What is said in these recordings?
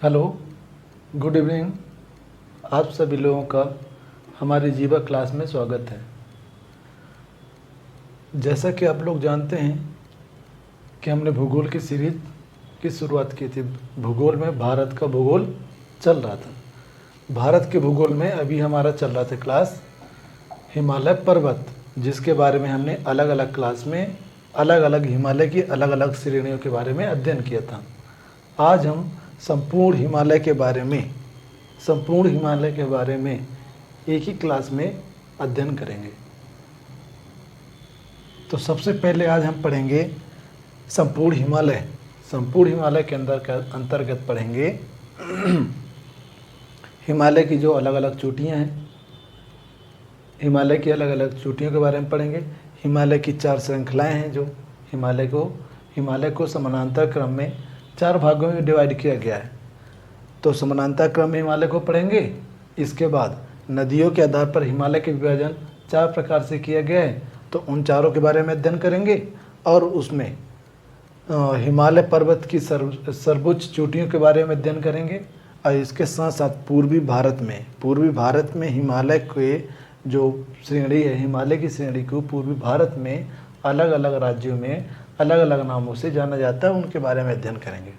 Hello, good evening. आप सभी लोगों का हमारी जीवा क्लास में स्वागत है। जैसा कि आप लोग जानते हैं कि हमने भूगोल की सीरीज की शुरुआत की थी। भूगोल में भारत का भूगोल चल रहा था। भारत के भूगोल में अभी हमारा चल रहा था क्लास हिमालय पर्वत, जिसके बारे में हमने अलग अलग क्लास में अलग अलग हिमालय की अलग अलग श्रेणियों के बारे में अध्ययन किया था। आज हम संपूर्ण हिमालय के बारे में एक ही क्लास में अध्ययन करेंगे। तो सबसे पहले आज हम पढ़ेंगे संपूर्ण हिमालय। संपूर्ण हिमालय के अंतर्गत पढ़ेंगे हिमालय की जो अलग अलग चोटियां हैं, हिमालय की अलग अलग चोटियों के बारे में पढ़ेंगे। हिमालय की 4 श्रृंखलाएं हैं जो हिमालय को समानांतर क्रम में 4 भागों में डिवाइड किया गया है। तो समानांतर क्रम में हिमालय को पढ़ेंगे। इसके बाद नदियों के आधार पर हिमालय के विभाजन 4 प्रकार से किया गया है, तो उन चारों के बारे में अध्ययन करेंगे। और उसमें हिमालय पर्वत की सर्वोच्च चोटियों के बारे में अध्ययन करेंगे। और इसके साथ साथ पूर्वी भारत में हिमालय के जो श्रेणी है, हिमालय की श्रेणी को पूर्वी भारत में अलग अलग राज्यों में अलग अलग नामों से जाना जाता है, उनके बारे में अध्ययन करेंगे।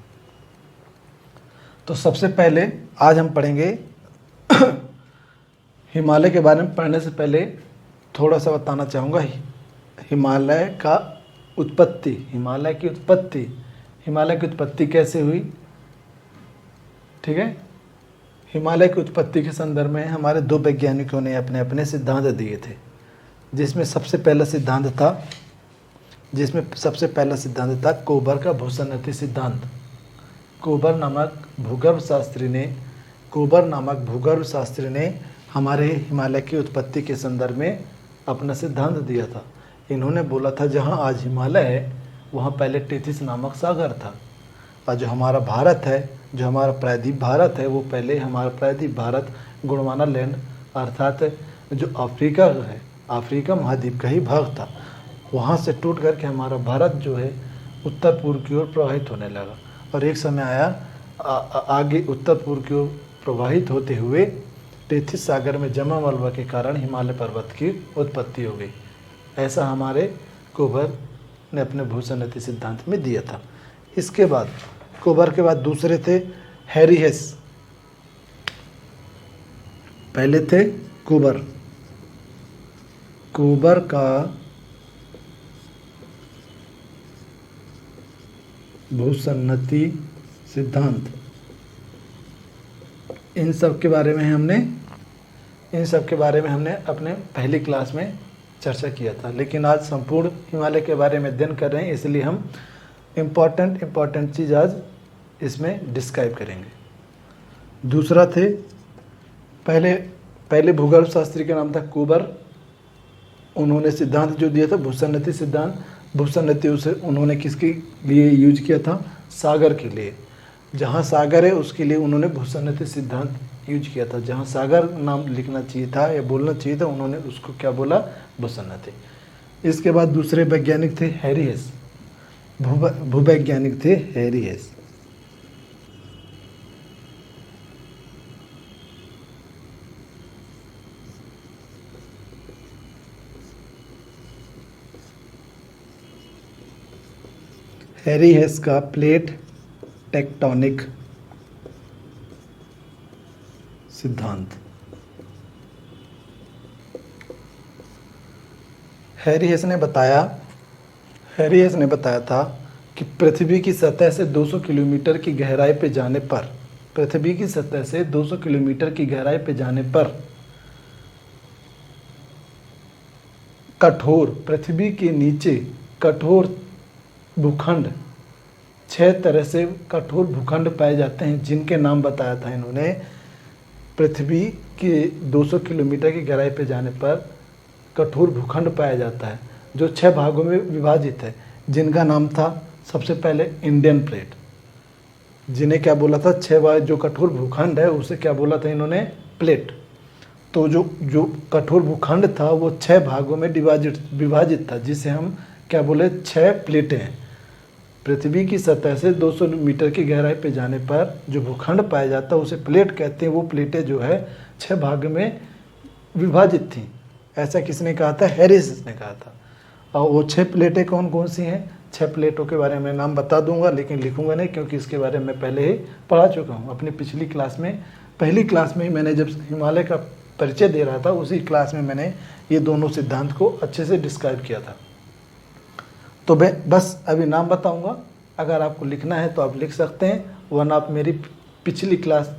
तो सबसे पहले आज हम पढ़ेंगे हिमालय के बारे में। पढ़ने से पहले थोड़ा सा बताना चाहूँगा हिमालय की उत्पत्ति कैसे हुई। ठीक है, हिमालय की उत्पत्ति के संदर्भ में हमारे 2 वैज्ञानिकों ने अपने अपने सिद्धांत दिए थे, जिसमें सबसे पहला सिद्धांत था कोबर का भूसन्नति सिद्धांत। कोबर नामक भूगर्भ शास्त्री ने हमारे हिमालय की उत्पत्ति के संदर्भ में अपना सिद्धांत दिया था। इन्होंने बोला था जहाँ आज हिमालय है वहाँ पहले टेथिस नामक सागर था, और जो हमारा भारत है, जो हमारा प्रायद्वीप भारत है, वो पहले हमारा प्रायद्वीप भारत गोंडवाना लैंड अर्थात जो अफ्रीका महाद्वीप का ही भाग था। वहाँ से टूट करके हमारा भारत जो है उत्तर पूर्व की ओर प्रवाहित होने लगा, और एक समय आया आगे उत्तर पूर्व की ओर प्रवाहित होते हुए टेथिस सागर में जमा मलबा के कारण हिमालय पर्वत की उत्पत्ति हो गई। ऐसा हमारे कोबर ने अपने भूसन्नति सिद्धांत में दिया था। इसके बाद कोबर के बाद दूसरे थे हैरी हेस। पहले थे कोबर का भूसन्नति सिद्धांत। इन सब के बारे में हमने अपने पहली क्लास में चर्चा किया था, लेकिन आज संपूर्ण हिमालय के बारे में अध्ययन कर रहे हैं, इसलिए हम इम्पॉर्टेंट चीज़ आज इसमें डिस्क्राइब करेंगे। दूसरा थे पहले भूगर्भ शास्त्री का नाम था कोबर। उन्होंने सिद्धांत जो दिया था भूसन्नति सिद्धांत। भूसन्नति उसे उन्होंने किसके लिए यूज किया था? सागर के लिए। जहाँ सागर है उसके लिए उन्होंने भूसन्नति सिद्धांत यूज किया था। जहाँ सागर नाम लिखना चाहिए था या बोलना चाहिए था, उन्होंने उसको क्या बोला? भूसन्नति। इसके बाद दूसरे वैज्ञानिक थे हैरी हेस, भूवैज्ञानिक थे हैरी हेस। हैरी हेस का प्लेट टेक्टोनिक सिद्धांत। हैरी हेस ने बताया था कि पृथ्वी की सतह से 200 किलोमीटर की गहराई पे जाने पर पृथ्वी के नीचे कठोर भूखंड 6 तरह से कठोर भूखंड पाए जाते हैं, जिनके नाम बताया था इन्होंने। पृथ्वी के 200 किलोमीटर की गहराई पे जाने पर कठोर भूखंड पाया जाता है, जो 6 भागों में विभाजित है, जिनका नाम था सबसे पहले इंडियन प्लेट। जिन्हें क्या बोला था? 6 भाग जो कठोर भूखंड है उसे क्या बोला था इन्होंने? प्लेट। तो जो कठोर भूखंड था वो 6 भागों में विभाजित था, जिसे हम क्या बोले? 6 प्लेटें हैं। पृथ्वी की सतह से 200 मीटर की गहराई पे जाने पर जो भूखंड पाया जाता है उसे प्लेट कहते हैं। वो प्लेटें जो है 6 भाग में विभाजित थी। ऐसा किसने कहा था? हैरिस ने कहा था। और वो 6 प्लेटें कौन कौन सी हैं? 6 प्लेटों के बारे में नाम बता दूंगा, लेकिन लिखूंगा नहीं, क्योंकि इसके बारे में पहले ही पढ़ा चुका हूँ अपनी पिछली क्लास में। पहली क्लास में ही मैंने जब हिमालय का परिचय दे रहा था, उसी क्लास में मैंने ये दोनों सिद्धांत को अच्छे से डिस्क्राइब किया था। तो मैं बस अभी नाम बताऊंगा, अगर आपको लिखना है तो आप लिख सकते हैं, वरना आप मेरी पिछली क्लास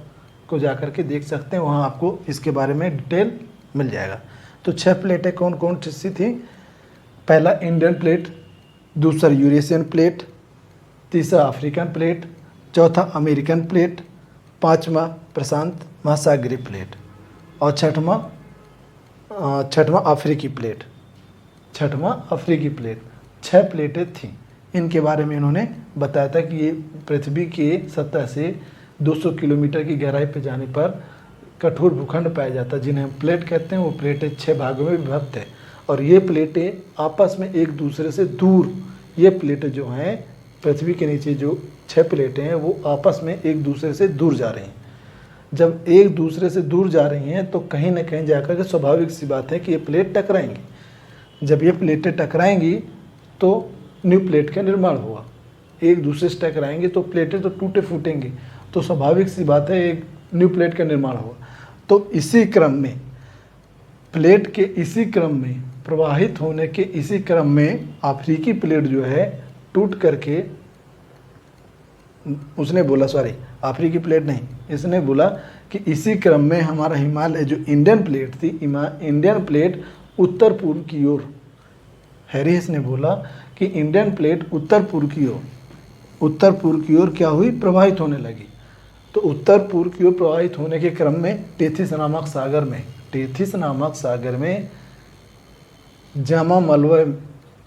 को जा कर के देख सकते हैं, वहाँ आपको इसके बारे में डिटेल मिल जाएगा। तो 6 प्लेटें कौन कौन सी थी? पहला इंडियन प्लेट, दूसरा यूरेशियन प्लेट, तीसरा अफ्रीकन प्लेट, चौथा अमेरिकन प्लेट, पाँचवा प्रशांत महासागरीय प्लेट और छठवां अफ्रीकी प्लेट। 6 प्लेटें थीं। इनके बारे में इन्होंने बताया था कि ये पृथ्वी के सतह से 200 किलोमीटर की गहराई पर जाने पर कठोर भूखंड पाया जाता है, जिन्हें हम प्लेट कहते हैं। वो प्लेटें 6 भागों में विभक्त है और ये प्लेटें आपस में एक दूसरे से दूर, ये प्लेटें जो हैं पृथ्वी के नीचे जो 6 प्लेटें हैं वो आपस में एक दूसरे से दूर जा रही हैं। जब एक दूसरे से दूर जा रही हैं तो कहीं ना कहीं जाकर के स्वाभाविक सी बात है कि ये प्लेट टकराएंगी। जब ये प्लेटें टकराएंगी तो न्यू प्लेट का निर्माण होगा। एक दूसरे से टकराएंगे तो प्लेटें तो टूटे फूटेंगी, तो स्वाभाविक सी बात है एक न्यू प्लेट का निर्माण होगा। तो इसी क्रम में, प्लेट के इसी क्रम में, प्रवाहित होने के इसी क्रम में अफ्रीकी प्लेट जो है टूट करके, उसने बोला, सॉरी अफ्रीकी प्लेट नहीं, इसने बोला कि इसी क्रम में हमारा हिमालय जो इंडियन प्लेट थी, इंडियन प्लेट उत्तर पूर्व की ओर, हैरिस ने बोला कि इंडियन प्लेट उत्तर पूर्व की ओर क्या हुई? प्रवाहित होने लगी। तो उत्तर पूर्व की ओर प्रवाहित होने के क्रम में टेथिस नामक सागर में जमा मलबा,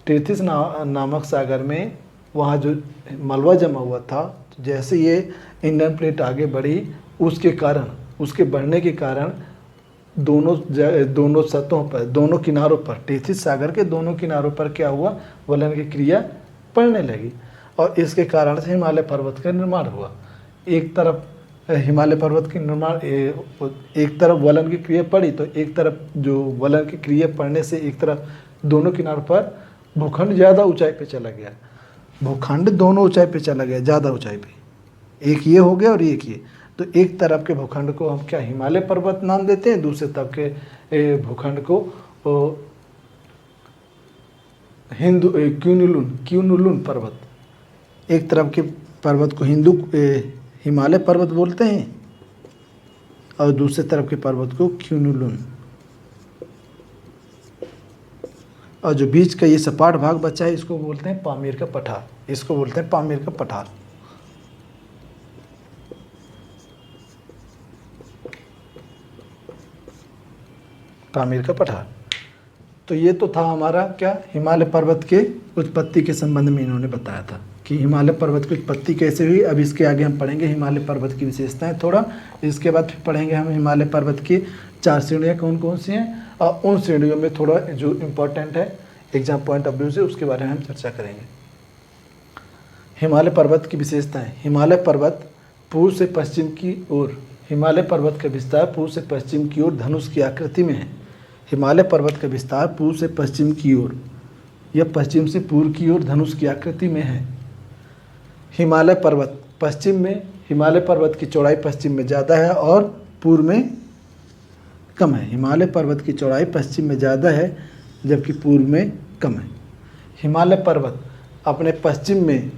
टेथिस नामक सागर में वहाँ जो मलबा जमा हुआ था, जैसे ये इंडियन प्लेट आगे बढ़ी, उसके बढ़ने के कारण दोनों सतहों पर, दोनों किनारों पर, टेथिस सागर के दोनों किनारों पर क्या हुआ? वलन की क्रिया पड़ने लगी और इसके कारण से हिमालय पर्वत का निर्माण हुआ। एक तरफ हिमालय पर्वत की निर्माण, एक तरफ वलन की क्रिया पड़ी, तो एक तरफ जो वलन की क्रिया पड़ने से एक तरफ दोनों किनारों पर भूखंड ज़्यादा ऊंचाई पे चला गया। भूखंड दोनों ऊंचाई पे चला गया, ज़्यादा ऊंचाई पे। एक ये हो गया और एक ये। तो एक तरफ के भूखंड को हम क्या हिमालय पर्वत नाम देते हैं, दूसरे तरफ के भूखंड को क्यूनुलुन पर्वत, एक तरफ के पर्वत को हिमालय पर्वत बोलते हैं और दूसरे तरफ के पर्वत को क्यूनुलुन। और जो बीच का ये सपाट भाग बचा है इसको बोलते हैं पामीर का पठार, पामीर का पठार। तो ये तो था हमारा क्या, हिमालय पर्वत के उत्पत्ति के संबंध में इन्होंने बताया था कि हिमालय पर्वत की उत्पत्ति कैसे हुई। अब इसके आगे हम पढ़ेंगे हिमालय पर्वत की विशेषताएं थोड़ा, इसके बाद फिर पढ़ेंगे हम हिमालय पर्वत की 4 श्रेणियाँ कौन कौन सी हैं, और उन श्रेणियों में थोड़ा जो इम्पोर्टेंट है एग्जाम पॉइंट ऑफ व्यू से, उसके बारे में हम चर्चा करेंगे। हिमालय पर्वत की विशेषताएं। हिमालय पर्वत पूर्व से पश्चिम की ओर, हिमालय पर्वत का विस्तार पूर्व से पश्चिम की ओर धनुष की आकृति में है। हिमालय पर्वत का विस्तार पूर्व से पश्चिम की ओर या पश्चिम से पूर्व की ओर धनुष की आकृति में है। हिमालय पर्वत पश्चिम में, हिमालय पर्वत की चौड़ाई पश्चिम में ज़्यादा है और पूर्व में कम है। हिमालय पर्वत की चौड़ाई पश्चिम में ज़्यादा है जबकि पूर्व में कम है। हिमालय पर्वत अपने पश्चिम में,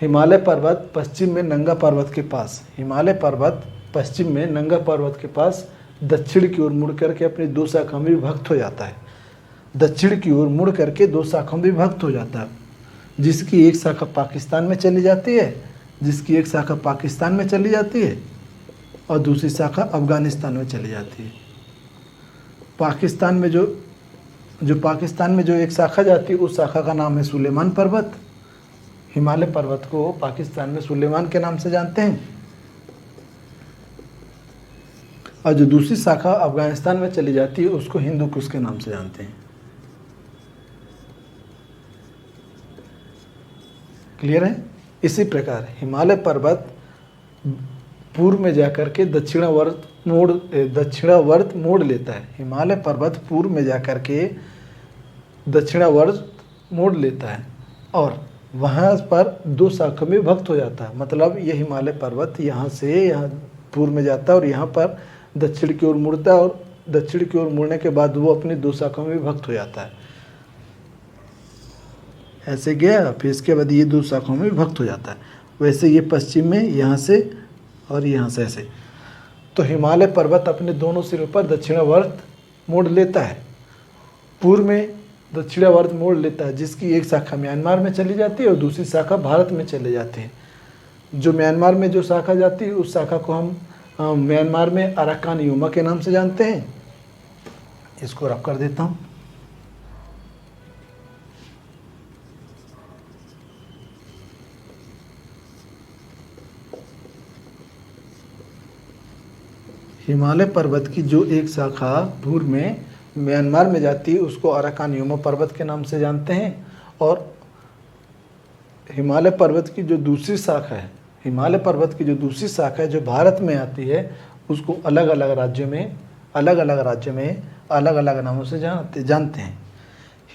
हिमालय पर्वत पश्चिम में नंगा पर्वत के पास, हिमालय पर्वत पश्चिम में नंगा पर्वत के पास दक्षिण की ओर मुड़ करके अपनी 2 शाखाओं में विभक्त हो जाता है। दक्षिण की ओर मुड़ करके 2 शाखाओं में विभक्त हो जाता है, जिसकी एक शाखा पाकिस्तान में चली जाती है, और दूसरी शाखा अफगानिस्तान में चली जाती है। पाकिस्तान में जो एक शाखा जाती है उस शाखा का नाम है सुलेमान पर्वत। हिमालय पर्वत को पाकिस्तान में सुलेमान के नाम से जानते हैं, और जो दूसरी शाखा अफगानिस्तान में चली जाती है उसको हिंदू कुश के नाम से जानते हैं। क्लियर है। इसी प्रकार हिमालय पर्वत पूर्व में जाकर के दक्षिणावर्त मोड़ लेता है। हिमालय पर्वत पूर्व में जाकर के दक्षिणावर्त मोड़ लेता है और वहाँ पर दो शाखों में विभक्त हो जाता है। मतलब ये हिमालय पर्वत यहाँ से यहाँ पूर्व में जाता है और यहाँ पर दक्षिण की ओर मुड़ता है और दक्षिण की ओर मुड़ने के बाद वो अपनी दो शाखों में विभक्त हो जाता है। ऐसे गया, फिर इसके बाद ये दो शाखाओं में विभक्त हो जाता है। वैसे ये पश्चिम में यहाँ से और यहाँ से ऐसे। तो हिमालय पर्वत अपने दोनों सिरों पर दक्षिणावर्त मोड़ लेता है। पूर्व में दक्षिणावर्त मोड़ लेता है, जिसकी एक शाखा म्यांमार में चली जाती है और दूसरी शाखा भारत में चले जाती है। जो म्यांमार में जो शाखा जाती है उस शाखा को हम म्यांमार में अराकान योमा के नाम से जानते हैं। इसको रफ कर देता हूँ। हिमालय पर्वत की जो एक शाखा पूर्व में म्यांमार में जाती है उसको अराकान योमा पर्वत के नाम से जानते हैं। और हिमालय पर्वत की जो दूसरी शाखा है, हिमालय पर्वत की जो दूसरी शाखा है जो भारत में आती है, उसको अलग अलग राज्यों में अलग अलग नामों से जानते हैं।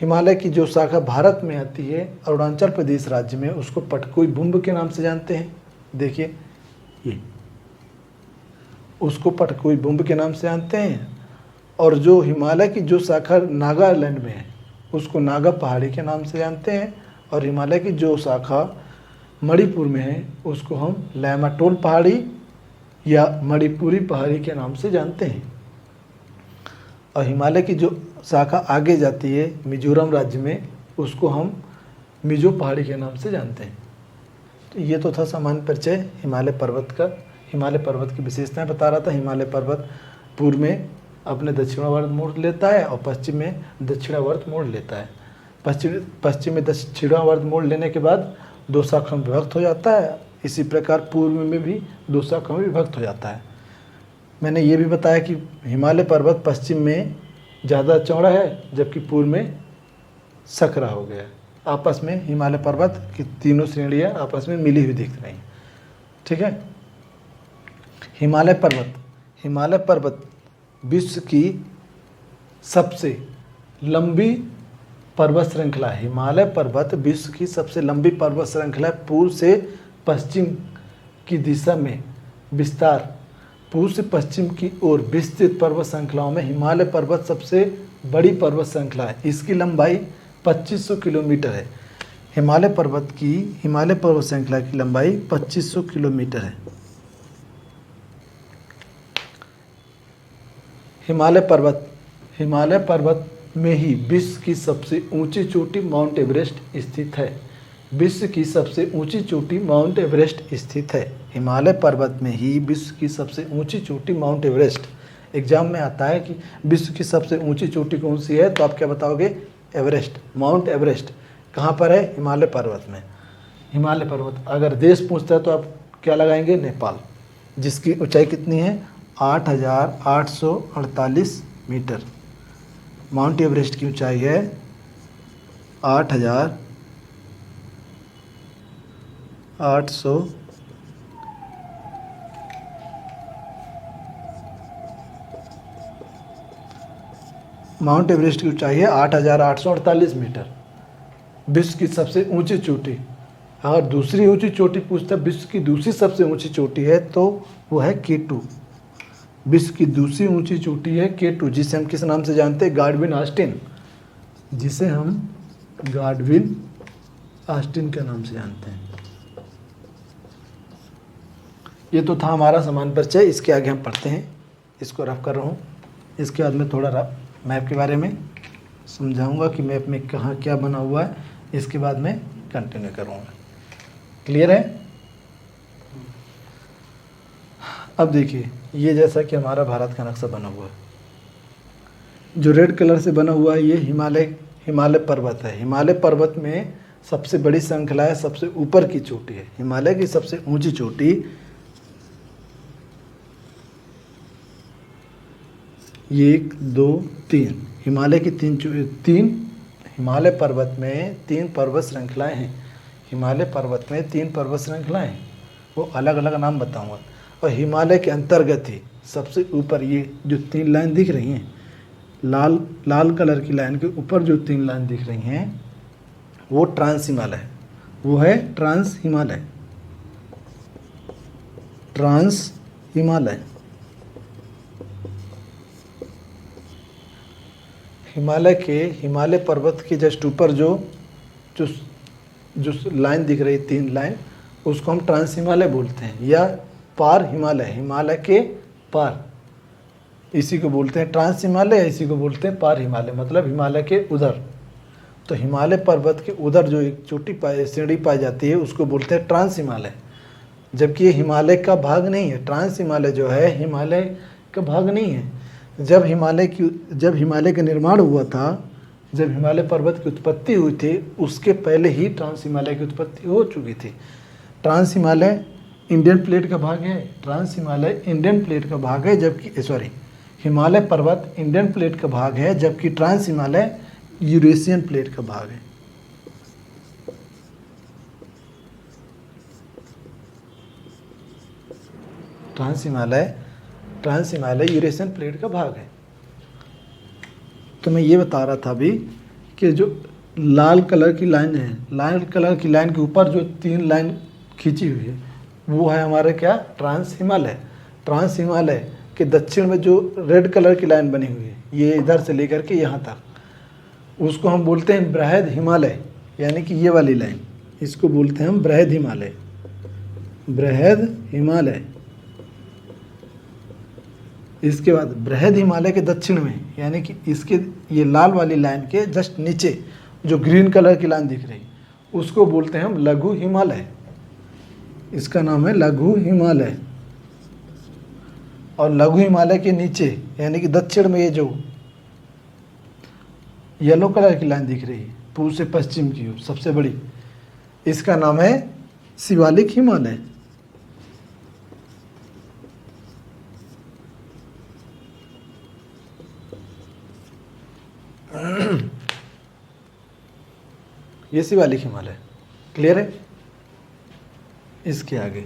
हिमालय की जो शाखा भारत में आती है अरुणाचल प्रदेश राज्य में, उसको पटकोई बुम्ब के नाम से जानते हैं। देखिए ये, उसको पटकोई बुम्ब के नाम से जानते हैं। और जो हिमालय की जो शाखा नागालैंड में है उसको नागा पहाड़ी के नाम से जानते हैं। और हिमालय की जो शाखा मणिपुर में है उसको हम लैमाटोल पहाड़ी या मणिपुरी पहाड़ी के नाम से जानते हैं। और हिमालय की जो शाखा आगे जाती है मिजोरम राज्य में, उसको हम मिजो पहाड़ी के नाम से जानते हैं। तो ये तो था सामान्य परिचय हिमालय पर्वत का। हिमालय पर्वत की विशेषताएं बता रहा था। हिमालय पर्वत पूर्व में अपने दक्षिणावर्त मोड़ लेता है और पश्चिम में दक्षिणावर्त मोड़ लेता है। पश्चिम में दक्षिणावर्त मोड़ लेने के बाद दो शाखाओं में विभक्त हो जाता है। इसी प्रकार पूर्व में भी दो शाखाओं में विभक्त हो जाता है। मैंने ये भी बताया कि हिमालय पर्वत पश्चिम में ज़्यादा चौड़ा है जबकि पूर्व में सकरा हो गया है। आपस में हिमालय पर्वत की तीनों श्रेणियाँ आपस में मिली हुई दिख रही हैं। ठीक है। हिमालय पर्वत विश्व की सबसे लंबी पर्वत श्रृंखला है। हिमालय पर्वत विश्व की सबसे लंबी पर्वत श्रृंखला है। पूर्व से पश्चिम की दिशा में विस्तार, पूर्व से पश्चिम की ओर विस्तृत पर्वत श्रृंखलाओं में हिमालय पर्वत सबसे बड़ी पर्वत श्रृंखला है। इसकी लंबाई 2500 किलोमीटर है। हिमालय पर्वत श्रृंखला की लंबाई 2500 किलोमीटर है। हिमालय पर्वत में ही विश्व की सबसे ऊंची चोटी माउंट एवरेस्ट स्थित है। विश्व की सबसे ऊंची चोटी माउंट एवरेस्ट स्थित है। हिमालय पर्वत में ही विश्व की सबसे ऊंची चोटी माउंट एवरेस्ट। एग्जाम में आता है कि विश्व की सबसे ऊंची चोटी कौन सी है, तो आप क्या बताओगे? Everest, mount Everest. कहाँ पर है? हिमालय पर्वत में। हिमालय पर्वत अगर देश पूछता है तो आप क्या लगाएंगे? नेपाल, जिसकी ऊंचाई कितनी है? 8,848 मीटर। माउंट एवरेस्ट की ऊंचाई है 8,800 माउंट एवरेस्ट की ऊंचाई है 8,848 मीटर। विश्व की सबसे ऊंची चोटी। अगर दूसरी ऊंची चोटी पूछता है, विश्व की दूसरी सबसे ऊंची चोटी है तो वो है K2। विश्व की दूसरी ऊंची चोटी है K2, जिसे हम किस नाम से जानते हैं? गाडविन ऑस्टिन, जिसे हम गाडविन ऑस्टिन के नाम से जानते हैं। ये तो था हमारा सामान्य परिचय। इसके आगे हम पढ़ते हैं। इसको रफ कर रहा हूँ। इसके बाद में थोड़ा मैप के बारे में समझाऊंगा कि मैप में कहाँ क्या बना हुआ है। इसके बाद में कंटिन्यू करूँगा। क्लियर है? अब देखिए, ये जैसा कि हमारा भारत का नक्शा बना हुआ है, जो रेड कलर से बना हुआ है ये हिमालय पर्वत है। हिमालय पर्वत में सबसे बड़ी श्रृंखला है, सबसे ऊपर की चोटी है। हिमालय की सबसे ऊंची चोटी 1, 2, 3 हिमालय की तीन हिमालय पर्वत में 3 पर्वत श्रृंखलाएं हैं। हिमालय पर्वत में 3 पर्वत श्रृंखलाएं हैं, वो अलग अलग नाम बताऊंगा। और हिमालय के अंतर्गत ही सबसे ऊपर ये जो 3 लाइन दिख रही हैं, लाल लाल कलर की लाइन के ऊपर जो 3 लाइन दिख रही हैं, वो ट्रांस हिमालय है। वो है ट्रांस हिमालय। ट्रांस हिमालय हिमालय पर्वत के जस्ट ऊपर जो जो जो लाइन दिख रही है, 3 लाइन, उसको हम ट्रांस हिमालय बोलते हैं, या पार हिमालय, हिमालय के पार, इसी को बोलते हैं ट्रांस हिमालय, इसी को बोलते हैं पार हिमालय, मतलब हिमालय के उधर। तो हिमालय पर्वत के उधर जो एक श्रेणी पाई जाती है उसको बोलते हैं ट्रांस हिमालय, जबकि ये हिमालय का भाग नहीं है। ट्रांस हिमालय जो है हिमालय का भाग नहीं है। जब हिमालय का निर्माण हुआ था, जब हिमालय पर्वत की उत्पत्ति हुई थी, उसके पहले ही ट्रांस हिमालय की उत्पत्ति हो चुकी थी। ट्रांस हिमालय इंडियन प्लेट का भाग है। ट्रांस हिमालय इंडियन प्लेट का भाग है, जबकि हिमालय पर्वत इंडियन प्लेट का भाग है, जबकि ट्रांस हिमालय यूरेशियन प्लेट का भाग है। ट्रांस हिमालय यूरेशियन प्लेट का भाग है। तो मैं ये बता रहा था अभी कि जो लाल कलर की लाइन है, लाल कलर की लाइन के ऊपर जो 3 लाइन खींची हुई है, वो है हमारे क्या, ट्रांस हिमालय। ट्रांस हिमालय के दक्षिण में जो रेड कलर की लाइन बनी हुई है, ये इधर से लेकर के यहाँ तक, उसको हम बोलते हैं बृहद हिमालय, यानी कि ये वाली लाइन, इसको बोलते हैं हम बृहद हिमालय। बृहद हिमालय। इसके बाद बृहद हिमालय के दक्षिण में, यानी कि इसके ये लाल वाली लाइन के जस्ट नीचे जो ग्रीन कलर की लाइन दिख रही, उसको बोलते हैं हम लघु हिमालय। इसका नाम है लघु हिमालय। और लघु हिमालय के नीचे, यानी कि दक्षिण में, ये जो येलो कलर की लाइन दिख रही है पूर्व से पश्चिम की ओर सबसे बड़ी, इसका नाम है शिवालिक हिमालय। ये शिवालिक हिमालय। क्लियर है? इसके आगे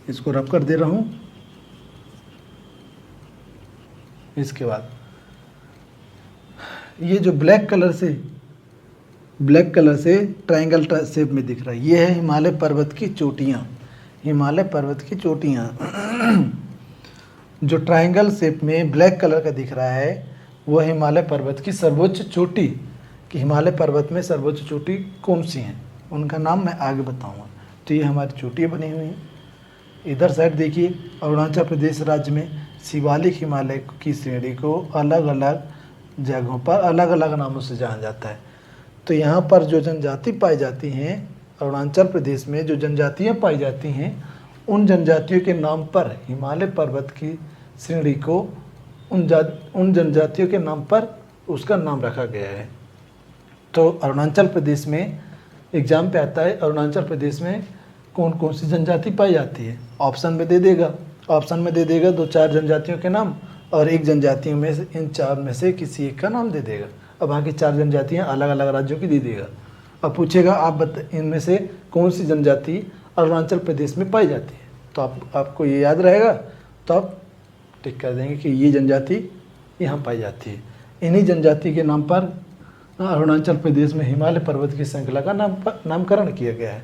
इसको रब कर दे रहा हूं। इसके बाद ये जो ब्लैक कलर से ट्रायंगल शेप में दिख रहा है, ये है हिमालय पर्वत की चोटियां। हिमालय पर्वत की चोटियां जो ट्रायंगल शेप में ब्लैक कलर का दिख रहा है, वो हिमालय पर्वत की सर्वोच्च चोटी। कि हिमालय पर्वत में सर्वोच्च चोटी कौन सी हैं, उनका नाम मैं आगे बताऊंगा। तो ये हमारी चोटियाँ बनी हुई हैं। इधर साइड देखिए, अरुणाचल प्रदेश राज्य में शिवालिक हिमालय की श्रेणी को अलग अलग जगहों पर अलग अलग नामों से जाना जाता है। तो यहाँ पर जो जनजाति पाई जाती हैं, अरुणाचल प्रदेश में जो जनजातियाँ पाई जाती हैं, उन जनजातियों के नाम पर हिमालय पर्वत की श्रेणी को उन जनजातियों के नाम पर उसका नाम रखा गया है। तो अरुणाचल प्रदेश में एग्जाम पे आता है, अरुणाचल प्रदेश में कौन कौन सी जनजाति पाई जाती है, ऑप्शन में दे देगा 2-4 जनजातियों के नाम, और एक जनजातियों में से, इन 4 में से किसी एक का नाम दे देगा। अब बाकी 4 जनजातियाँ अलग अलग राज्यों की दे देगा। अब पूछेगा आप इनमें से कौन सी जनजाति अरुणाचल प्रदेश में पाई जाती है, तो आपको ये याद रहेगा, तो आप टिक कर देंगे कि ये जनजाति यहाँ पाई जाती है। इन्हीं जनजाति के नाम पर अरुणाचल प्रदेश में हिमालय पर्वत की श्रृंखला का नामकरण किया गया है।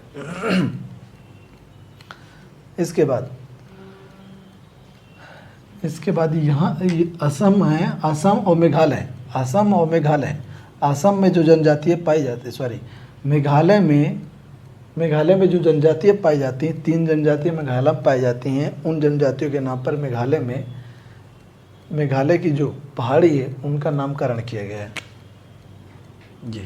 इसके बाद यहाँ असम है, असम और मेघालय। असम में जो जनजातियाँ पाई जाती है, मेघालय में जो जनजातियाँ पाई जाती हैं, 3 जनजातियाँ मेघालय में पाई जाती हैं। उन जनजातियों के नाम पर मेघालय की जो पहाड़ी है उनका नामकरण किया गया है जी।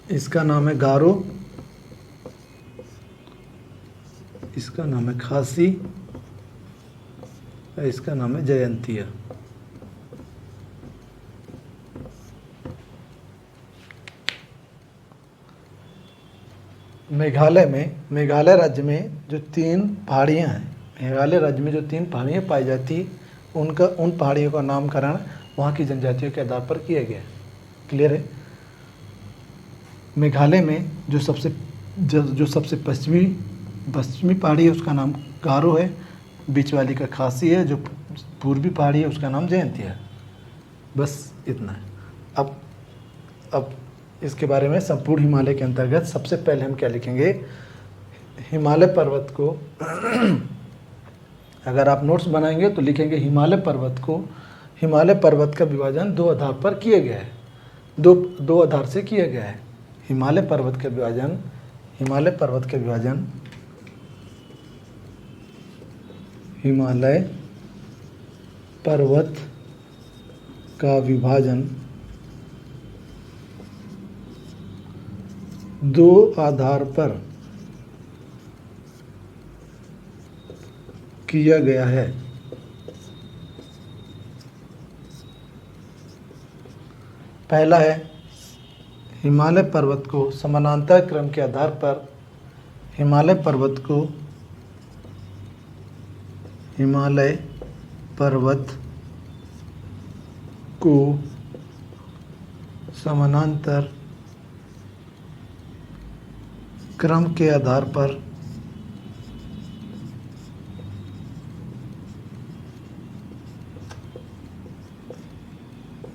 इसका नाम है गारो, इसका नाम है खासी, और इसका नाम है जयंतिया। मेघालय राज्य में जो 3 पहाड़ियाँ हैं, मेघालय राज्य में जो 3 पहाड़ियाँ पाई जाती उन पहाड़ियों का नामकरण वहाँ की जनजातियों के आधार पर किया गया है। क्लियर है? मेघालय में जो सबसे पश्चिमी पहाड़ी है उसका नाम गारो है, बीच वाली का खासी है, जो पूर्वी पहाड़ी है उसका नाम जयंतिया है। बस इतना है। अब इसके बारे में संपूर्ण हिमालय के अंतर्गत सबसे पहले हम क्या लिखेंगे, हिमालय पर्वत को अगर आप नोट्स बनाएंगे तो लिखेंगे हिमालय पर्वत का विभाजन 2 आधार पर किया गया है। दो आधार से किया गया है। हिमालय पर्वत का विभाजन हिमालय पर्वत का विभाजन 2 आधार पर किया गया है। पहला है हिमालय पर्वत को समानांतर क्रम के आधार पर हिमालय पर्वत को समानांतर क्रम के आधार पर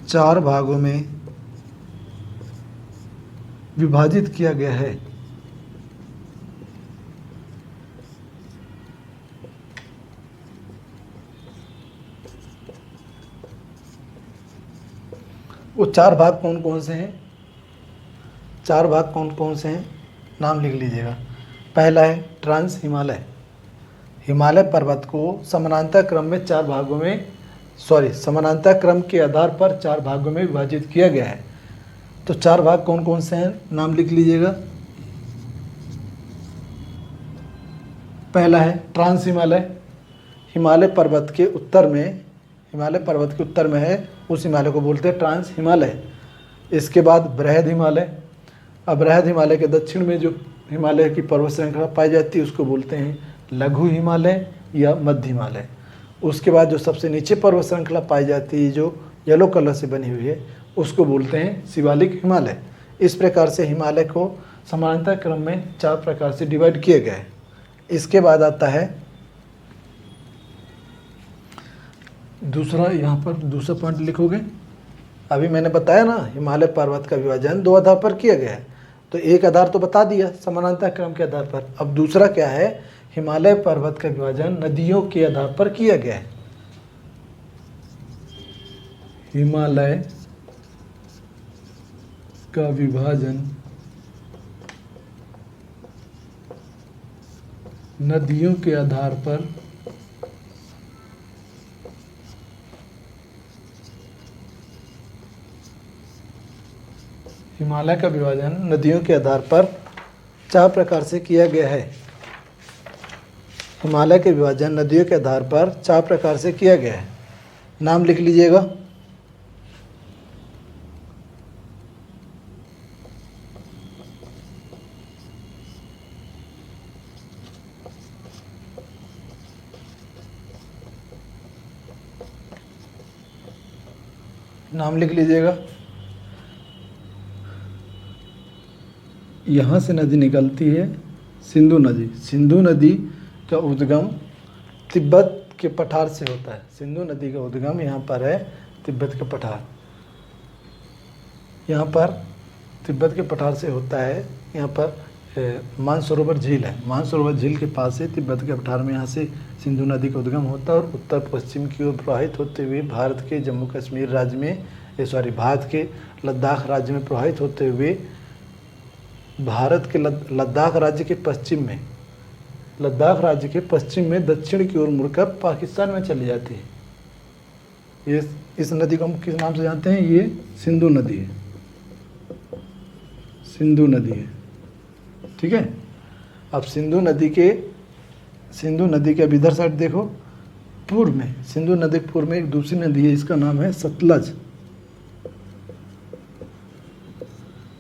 चार भागों में विभाजित किया गया है। वो 4 भाग कौन कौन से हैं? 4 भाग कौन कौन से हैं? नाम लिख लीजिएगा। पहला है ट्रांस हिमालय। हिमालय पर्वत को समानांतर क्रम में 4 भागों में समानांतर क्रम के आधार पर 4 भागों में विभाजित किया गया है। तो 4 भाग कौन कौन से हैं? नाम लिख लीजिएगा। पहला है ट्रांस हिमालय। हिमालय पर्वत के उत्तर में है, उस हिमालय को बोलते हैं ट्रांस हिमालय। इसके बाद बृहद हिमालय। अब बृहद हिमालय के दक्षिण में जो हिमालय की पर्वत श्रृंखला पाई जाती है उसको बोलते हैं लघु हिमालय या मध्य हिमालय। उसके बाद जो सबसे नीचे पर्वत श्रृंखला पाई जाती है जो येलो कलर से बनी हुई है उसको बोलते हैं शिवालिक हिमालय। इस प्रकार से हिमालय को समानांतर क्रम में 4 प्रकार से डिवाइड किए गए। इसके बाद आता है दूसरा, यहाँ पर दूसरा पॉइंट लिखोगे। अभी मैंने बताया ना हिमालय पर्वत का विभाजन 2 आधार पर किया गया है, तो एक आधार तो बता दिया समानांतर क्रम के आधार पर। अब दूसरा क्या है, हिमालय पर्वत का विभाजन नदियों के आधार पर किया गया है। हिमालय का विभाजन नदियों के आधार पर हिमालय का विभाजन नदियों के आधार पर 4 प्रकार से किया गया है। हिमालय के विभाजन नदियों के आधार पर 4 प्रकार से किया गया है। नाम लिख लीजिएगा। नाम लिख लीजिएगा। यहाँ से नदी निकलती है सिंधु नदी। सिंधु नदी का उद्गम तिब्बत के पठार से होता है। सिंधु नदी का उद्गम यहाँ पर है तिब्बत के पठार। यहाँ पर तिब्बत के पठार से होता है। यहाँ पर मानसरोवर झील है। मानसरोवर झील के पास से तिब्बत के पठार में यहाँ से सिंधु नदी का उद्गम होता है और उत्तर पश्चिम की ओर प्रवाहित होते हुए भारत के जम्मू कश्मीर राज्य में भारत के लद्दाख राज्य में प्रवाहित होते हुए भारत के लद्दाख राज्य के पश्चिम में दक्षिण की ओर मुड़कर पाकिस्तान में चली जाती है। ये इस नदी को हम किस नाम से जानते हैं? ये सिंधु नदी है। सिंधु नदी है, ठीक है। अब सिंधु नदी के अब इधर साइड देखो, पूर्व में सिंधु नदी के पूर्व में एक दूसरी नदी है, इसका नाम है सतलज।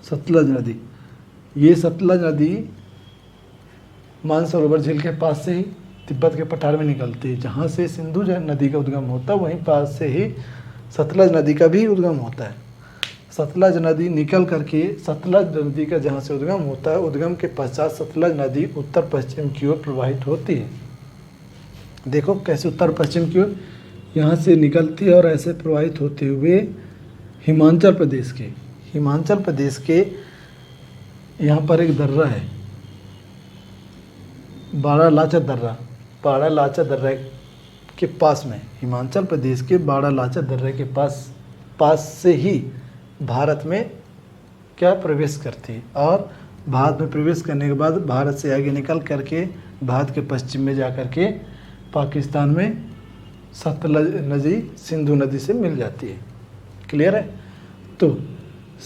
सतलज नदी। ये सतलज नदी मानसरोवर झील के पास से ही तिब्बत के पठार में निकलती है। जहाँ से सिंधु नदी का उद्गम होता है वहीं पास से ही सतलज नदी का भी उद्गम होता है। सतलज नदी निकल करके सतलज नदी का जहाँ से उद्गम होता है, उद्गम के पश्चात सतलज नदी उत्तर पश्चिम की ओर प्रवाहित होती है। देखो कैसे उत्तर पश्चिम की ओर यहाँ से निकलती है और ऐसे प्रवाहित होते हुए हिमाचल प्रदेश के यहाँ पर एक दर्रा है, बारालाचा दर्रा के पास में, हिमाचल प्रदेश के बारालाचा दर्रे के पास से ही भारत में क्या प्रवेश करती है। और भारत में प्रवेश करने के बाद भारत से आगे निकल करके भारत के पश्चिम में जा कर के पाकिस्तान में सतलज नदी सिंधु नदी से मिल जाती है। क्लियर है? तो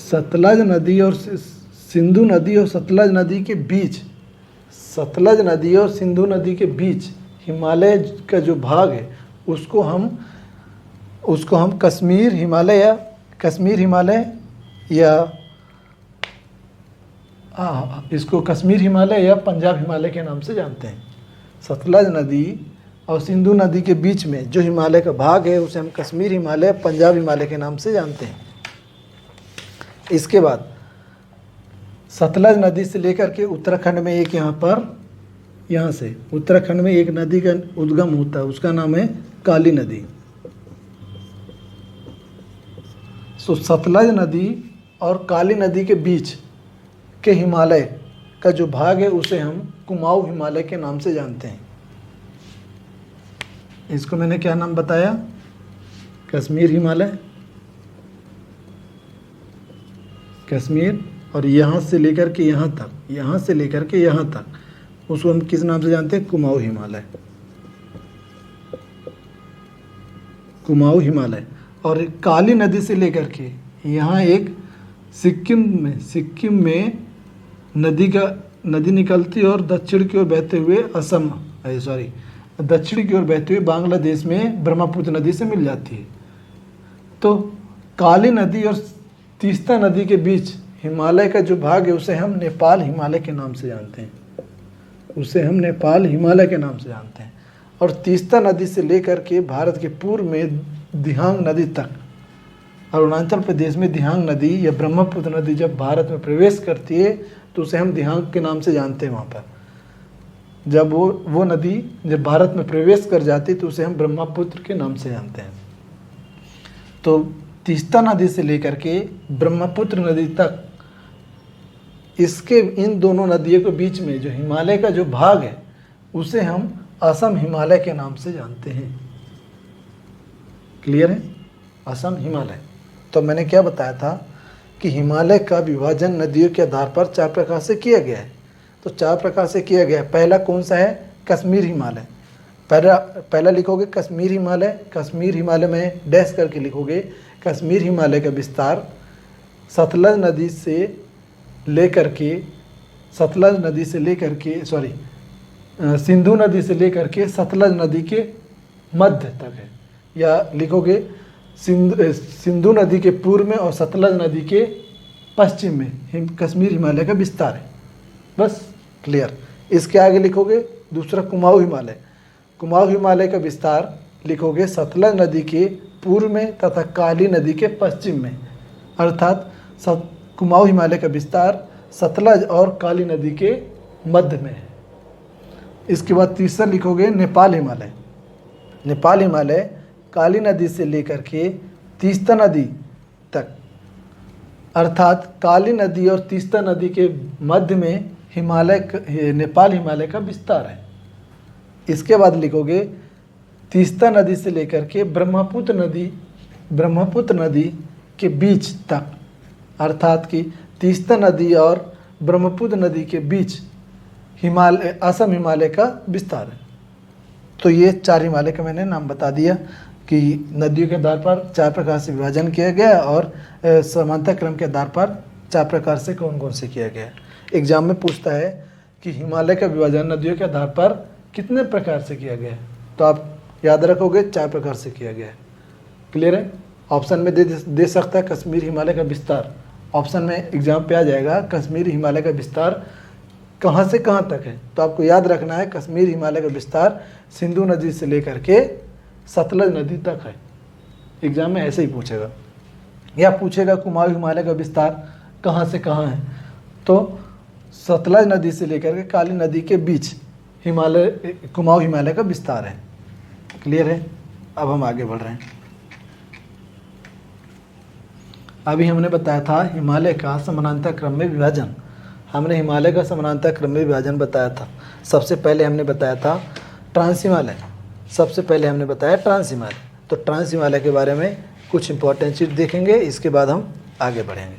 सतलज नदी और सिंधु नदी और सतलज नदी के बीच, सतलज नदी और सिंधु नदी के बीच हिमालय का जो भाग है उसको हम कश्मीर हिमालय या इसको कश्मीर हिमालय या पंजाब हिमालय के नाम से जानते हैं। सतलज नदी और सिंधु नदी के बीच में जो हिमालय का भाग है उसे हम कश्मीर हिमालय, पंजाब हिमालय के नाम से जानते हैं। इसके बाद सतलज नदी से लेकर के उत्तराखंड में एक यहाँ से उत्तराखंड में एक नदी का उद्गम होता है, उसका नाम है काली नदी। तो सतलज नदी और काली नदी के बीच के हिमालय का जो भाग है उसे हम कुमाऊं हिमालय के नाम से जानते हैं। इसको मैंने क्या नाम बताया? कश्मीर हिमालय, कश्मीर, और यहाँ से लेकर के यहाँ तक उसको हम किस नाम से जानते हैं? कुमाऊं हिमालय। और काली नदी से लेकर के यहाँ एक सिक्किम में नदी निकलती है और दक्षिण की ओर बहते हुए दक्षिण की ओर बहते हुए बांग्लादेश में ब्रह्मपुत्र नदी से मिल जाती है। तो काली नदी और तीस्ता नदी के बीच हिमालय का जो भाग है उसे हम नेपाल हिमालय के नाम से जानते हैं। और तीस्ता नदी से लेकर के भारत के पूर्व में दिहांग नदी तक, अरुणाचल प्रदेश में दिहांग नदी या ब्रह्मपुत्र नदी जब भारत में प्रवेश करती है तो उसे हम दिहांग के नाम से जानते हैं। वहाँ पर जब वो नदी जब भारत में प्रवेश कर जाती तो उसे हम ब्रह्मपुत्र के नाम से जानते हैं। तो तीस्ता नदी से लेकर के ब्रह्मपुत्र नदी तक इन दोनों नदियों के बीच में जो हिमालय का जो भाग है उसे हम असम हिमालय के नाम से जानते हैं। क्लियर है? असम हिमालय। तो मैंने क्या बताया था कि हिमालय का विभाजन नदियों के आधार पर 4 प्रकार से किया गया है। तो 4 प्रकार से किया गया है। पहला कौन सा है? कश्मीर हिमालय। पहला लिखोगे कश्मीर हिमालय में डैश करके लिखोगे। कश्मीर हिमालय का विस्तार सतलज नदी से लेकर के सिंधु नदी से लेकर के सतलज नदी के मध्य तक है। या लिखोगे सिंधु नदी के पूर्व में और सतलज नदी के पश्चिम में कश्मीर हिमालय का विस्तार है। बस क्लियर। इसके आगे लिखोगे दूसरा कुमाऊं हिमालय का विस्तार लिखोगे सतलज नदी के पूर्व में तथा काली नदी के पश्चिम में, अर्थात कुमाऊं हिमालय का विस्तार सतलज और काली नदी के मध्य में है। इसके बाद तीसरा लिखोगे नेपाल हिमालय काली नदी से लेकर के तीस्ता नदी तक, अर्थात काली नदी और तीस्ता नदी के मध्य में नेपाल हिमालय का विस्तार है। इसके बाद लिखोगे तीस्ता नदी से लेकर के ब्रह्मपुत्र नदी के बीच तक, अर्थात कि तीस्ता नदी और ब्रह्मपुत्र नदी के बीच असम हिमालय का विस्तार है। तो ये 4 हिमालय का मैंने नाम बता दिया कि नदियों के आधार पर 4 प्रकार से विभाजन किया गया और समानता क्रम के आधार पर 4 प्रकार से कौन कौन से किया गया। एग्जाम में पूछता है कि हिमालय का विभाजन नदियों के आधार पर कितने प्रकार से किया गया है, तो आप याद रखोगे 4 प्रकार से किया गया है। क्लियर है? ऑप्शन में दे सकता है कश्मीर हिमालय का विस्तार, ऑप्शन में एग्जाम पे आ जाएगा कश्मीर हिमालय का विस्तार कहाँ से कहाँ तक है? तो आपको याद रखना है कश्मीर हिमालय का विस्तार सिंधु नदी से लेकर के सतलज नदी तक है। एग्जाम में ऐसे ही पूछेगा, या पूछेगा कुमाऊं हिमालय का विस्तार कहाँ से कहाँ है, तो सतलज नदी से लेकर के काली नदी के बीच हिमालय कुमाऊं हिमालय का विस्तार है। क्लियर है? अब हम आगे बढ़ रहे हैं। अभी हमने बताया था हिमालय का समानांतर क्रम में विभाजन। हमने हिमालय का समानांतर क्रम में विभाजन बताया था। सबसे पहले हमने बताया था ट्रांस हिमालय, सबसे पहले हमने बताया ट्रांस हिमालय। तो ट्रांस हिमालय के बारे में कुछ इंपॉर्टेंट चीज़ देखेंगे, इसके बाद हम आगे बढ़ेंगे।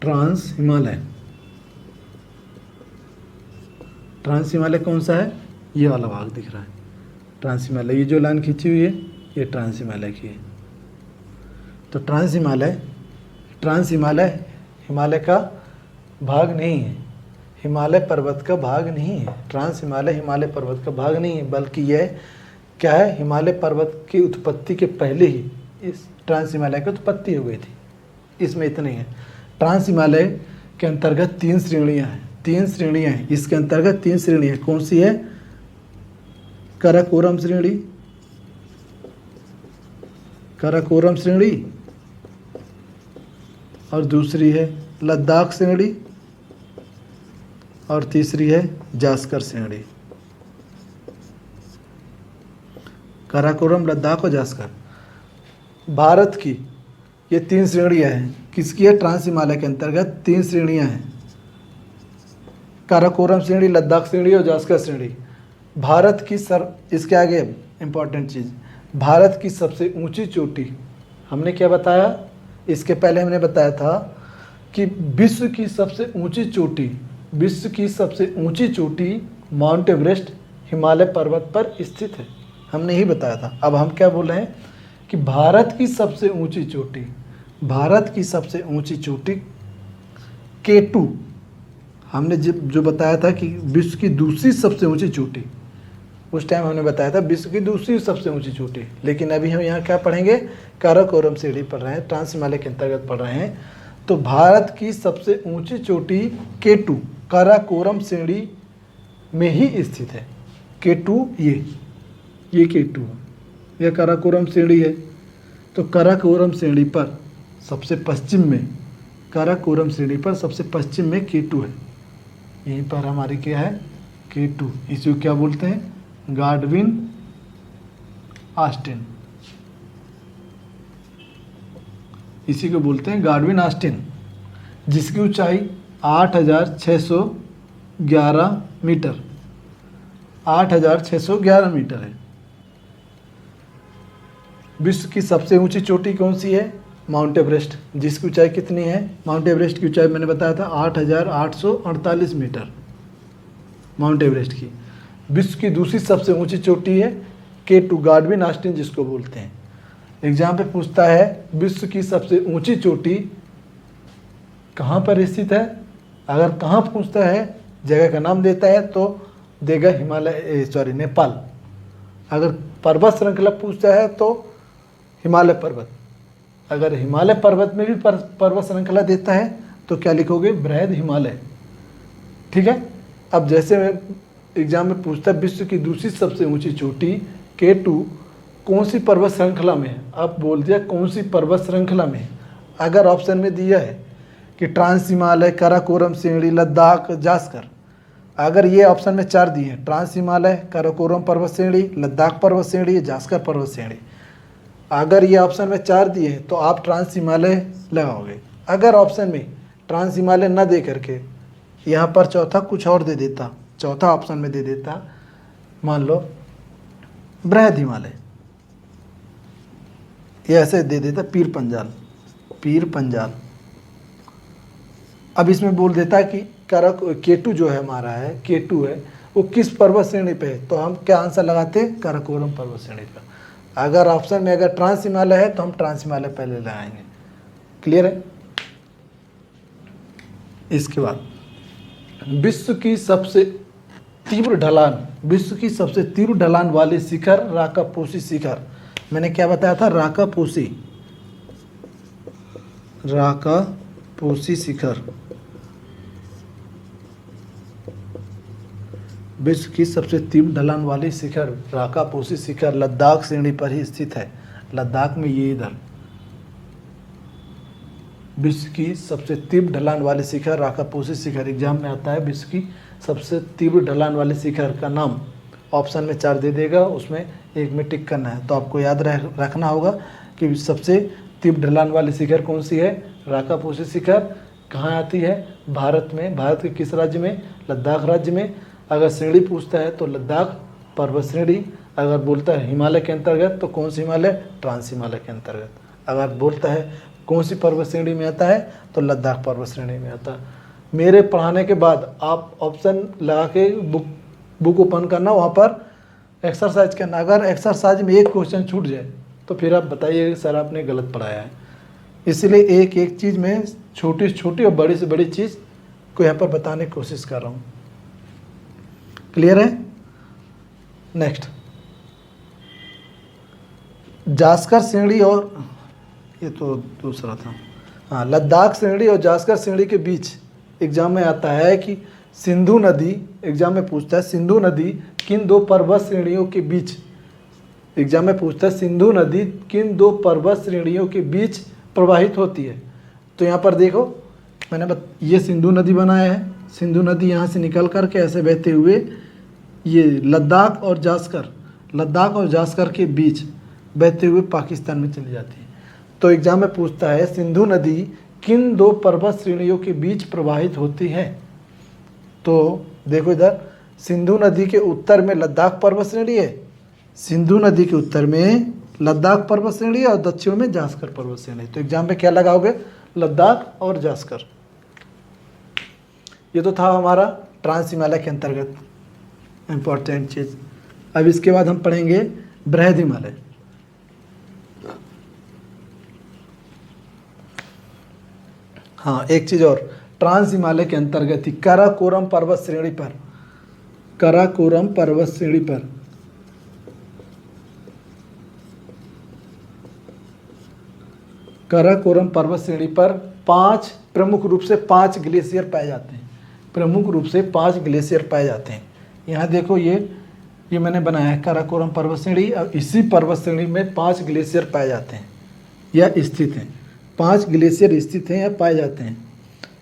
ट्रांस हिमालय, ट्रांस हिमालय कौन सा है? ये वाला भाग दिख रहा है ट्रांस हिमालय। ये जो लाइन खींची हुई है ये ट्रांस हिमालय की है। तो ट्रांस हिमालय हिमालय का भाग नहीं है, हिमालय पर्वत का भाग नहीं है। ट्रांस हिमालय हिमालय पर्वत का भाग नहीं है, बल्कि यह क्या है, हिमालय पर्वत की उत्पत्ति के पहले ही इस ट्रांस हिमालय की उत्पत्ति हो गई थी। इसमें इतनी है। ट्रांस हिमालय के अंतर्गत 3 श्रेणियाँ हैं, 3 श्रेणियाँ हैं। इसके अंतर्गत 3 श्रेणियाँ कौन सी है? काराकोरम श्रेणी, काराकोरम श्रेणी, और दूसरी है लद्दाख श्रेणी, और तीसरी है जास्कर श्रेणी। काराकोरम, लद्दाख और जास्कर भारत की ये 3 श्रेणियाँ हैं। किसकी है? ट्रांस हिमालय के अंतर्गत 3 श्रेणियाँ हैं, काराकोरम श्रेणी, लद्दाख श्रेणी और जास्कर श्रेणी। भारत की इसके आगे इम्पॉर्टेंट चीज़, भारत की सबसे ऊंची चोटी हमने क्या बताया? इसके पहले हमने बताया था कि विश्व की सबसे ऊंची चोटी, विश्व की सबसे ऊंची चोटी माउंट एवरेस्ट हिमालय पर्वत पर स्थित है। हमने ही बताया था। अब हम क्या बोल रहे हैं कि भारत की सबसे ऊंची चोटी, भारत की सबसे ऊंची चोटी K2, हमने जो बताया था कि विश्व की दूसरी सबसे ऊंची चोटी, उस टाइम हमने बताया था विश्व की दूसरी सबसे ऊंची चोटी। लेकिन अभी हम यहाँ क्या पढ़ेंगे? काराकोरम श्रेणी पढ़ रहे हैं, ट्रांस हिमालय के अंतर्गत पढ़ रहे हैं। तो भारत की सबसे ऊंची चोटी K2 काराकोरम श्रेणी में ही स्थित है। K2 ये K2 यह काराकोरम श्रेणी है। तो काराकोरम श्रेणी पर सबसे पश्चिम में, काराकोरम श्रेणी पर सबसे पश्चिम में K2 है। यहीं पर हमारी क्या है? K2। इसी को क्या बोलते हैं? गाडविन ऑस्टिन, इसी को बोलते हैं गाडविन ऑस्टिन, जिसकी ऊंचाई 8611 मीटर, 8611 मीटर है। विश्व की सबसे ऊंची चोटी कौन सी है? माउंट एवरेस्ट, जिसकी ऊंचाई कितनी है? माउंट एवरेस्ट की ऊंचाई मैंने बताया था 8848 मीटर, माउंट एवरेस्ट की। विश्व की दूसरी सबसे ऊंची चोटी है K2 गाडविन ऑस्टिन, जिसको बोलते हैं। एग्जाम पे पूछता है विश्व की सबसे ऊंची चोटी कहाँ पर स्थित है? अगर कहाँ पूछता है, जगह का नाम देता है तो देगा नेपाल। अगर पर्वत श्रृंखला पूछता है तो हिमालय पर्वत। अगर हिमालय पर्वत में भी पर्वत श्रृंखला देता है तो क्या लिखोगे? बृहद हिमालय। ठीक है। अब जैसे एग्जाम में पूछता है विश्व की दूसरी सबसे ऊंची चोटी K2 कौन सी पर्वत श्रृंखला में है? अब बोल दिया कौन सी पर्वत श्रृंखला में है। अगर ऑप्शन में दिया है कि ट्रांस हिमालय, काराकोरम श्रेणी, लद्दाख, जास्कर, अगर ये ऑप्शन में 4 दिए हैं, ट्रांस हिमालय, काराकोरम पर्वत श्रेणी, लद्दाख पर्वत श्रेणी, जास्कर पर्वत श्रेणी, अगर ये ऑप्शन में 4 दिए हैं तो आप ट्रांस हिमालय लगाओगे। अगर ऑप्शन में ट्रांस हिमालय न दे करके यहाँ पर चौथा कुछ और दे देता, चौथा ऑप्शन में दे देता, मान लो बृहद हिमालय, ये ऐसे दे देता पीर पंजाल, पीर पंजाल। अब इसमें बोल देता कि K2 जो है हमारा है, K2 है वो किस पर्वत श्रेणी पे है, तो हम क्या आंसर लगाते हैं? काराकोरम पर्वत श्रेणी पर। अगर ऑप्शन में अगर ट्रांस हिमालय है तो हम ट्रांस हिमालय पहले लगाएंगे। क्लियर है? इसके बाद विश्व की सबसे तीव्र ढलान, विश्व की सबसे तीव्र ढलान वाले शिखर राकापोसी शिखर। मैंने क्या बताया था? राकापोसी, पोसी शिखर विश्व की सबसे तीव्र ढलान वाली शिखर राका पोसी शिखर लद्दाख श्रेणी पर ही स्थित है। लद्दाख में ये इधर विश्व की सबसे तीव्र ढलान वाली शिखर राका पोसी शिखर एग्जाम में आता है। विश्व की सबसे तीव्र ढलान वाली शिखर का नाम ऑप्शन में 4 दे देगा, उसमें एक में टिक करना है। तो आपको याद रखना होगा कि सबसे तीव्र ढलान वाली शिखर कौन सी है, राका पोसी शिखर। कहाँ आती है, भारत में। भारत के किस राज्य में, लद्दाख राज्य में। अगर श्रेणी पूछता है तो लद्दाख पर्वत श्रेणी। अगर बोलता है हिमालय के अंतर्गत तो कौन सी हिमालय, ट्रांस हिमालय के अंतर्गत। अगर बोलता है कौन सी पर्वत श्रेणी में आता है तो लद्दाख पर्वत श्रेणी में आता है। मेरे पढ़ाने के बाद आप ऑप्शन लगा के बुक ओपन करना, वहाँ पर एक्सरसाइज करना। अगर एक्सरसाइज में एक क्वेश्चन छूट जाए तो फिर आप बताइए सर आपने गलत पढ़ाया है। इसलिए एक एक चीज़ में छोटी से छोटी और बड़ी से बड़ी चीज़ को यहाँ पर बताने की कोशिश कर रहा हूँ। क्लियर है। नेक्स्ट, जास्कर श्रेणी और ये तो दूसरा था, हाँ, लद्दाख श्रेणी और जास्कर श्रेणी के बीच एग्जाम में आता है कि सिंधु नदी, एग्जाम में पूछता है सिंधु नदी किन 2 पर्वत श्रेणियों के बीच, एग्जाम में पूछता है सिंधु नदी किन 2 पर्वत श्रेणियों के बीच प्रवाहित होती है। तो यहाँ पर देखो मैंने ये सिंधु नदी बनाया है। सिंधु नदी यहाँ से निकल कर के ऐसे बहते हुए ये लद्दाख और जास्कर के बीच बहते हुए पाकिस्तान में चली जाती है। तो एग्जाम में पूछता है सिंधु नदी किन 2 पर्वत श्रेणियों के बीच प्रवाहित होती है। तो देखो इधर सिंधु नदी के उत्तर में लद्दाख पर्वत श्रेणी है, सिंधु नदी के उत्तर में लद्दाख पर्वत श्रेणी है और दक्षिण में जास्कर पर्वत श्रेणी। तो एग्जाम में क्या लगाओगे, लद्दाख और जास्कर। ये तो था हमारा ट्रांस हिमालय के अंतर्गत इम्पोर्टेंट चीज़। अब इसके बाद हम पढ़ेंगे बृहद हिमालय। हाँ, एक चीज़ और, ट्रांस हिमालय के अंतर्गत ही काराकोरम पर्वत श्रेणी पर, काराकोरम पर्वत श्रेणी पर काराकोरम पर्वत श्रेणी पर 5 प्रमुख रूप से 5 ग्लेशियर पाए जाते हैं। प्रमुख रूप से 5 ग्लेशियर पाए जाते हैं। यहाँ देखो ये मैंने बनाया है काराकोरम पर्वत श्रेणी। अब इसी पर्वत श्रेणी में 5 ग्लेशियर पाए जाते हैं या स्थित हैं। 5 ग्लेशियर स्थित हैं या पाए जाते हैं।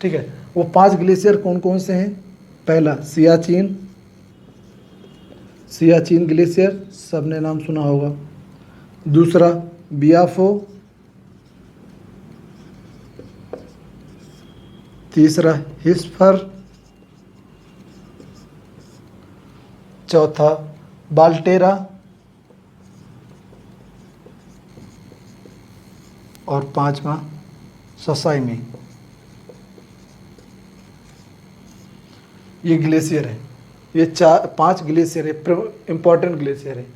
ठीक है, वो 5 ग्लेशियर कौन कौन से हैं। पहला सियाचिन ग्लेशियर, सबने नाम सुना होगा। दूसरा बियाफो, तीसरा हिस्फर, चौथा बाल्टेरा और 5वां ससाइमी। ये ग्लेशियर है, ये 5 ग्लेशियर है, इम्पोर्टेंट ग्लेशियर है।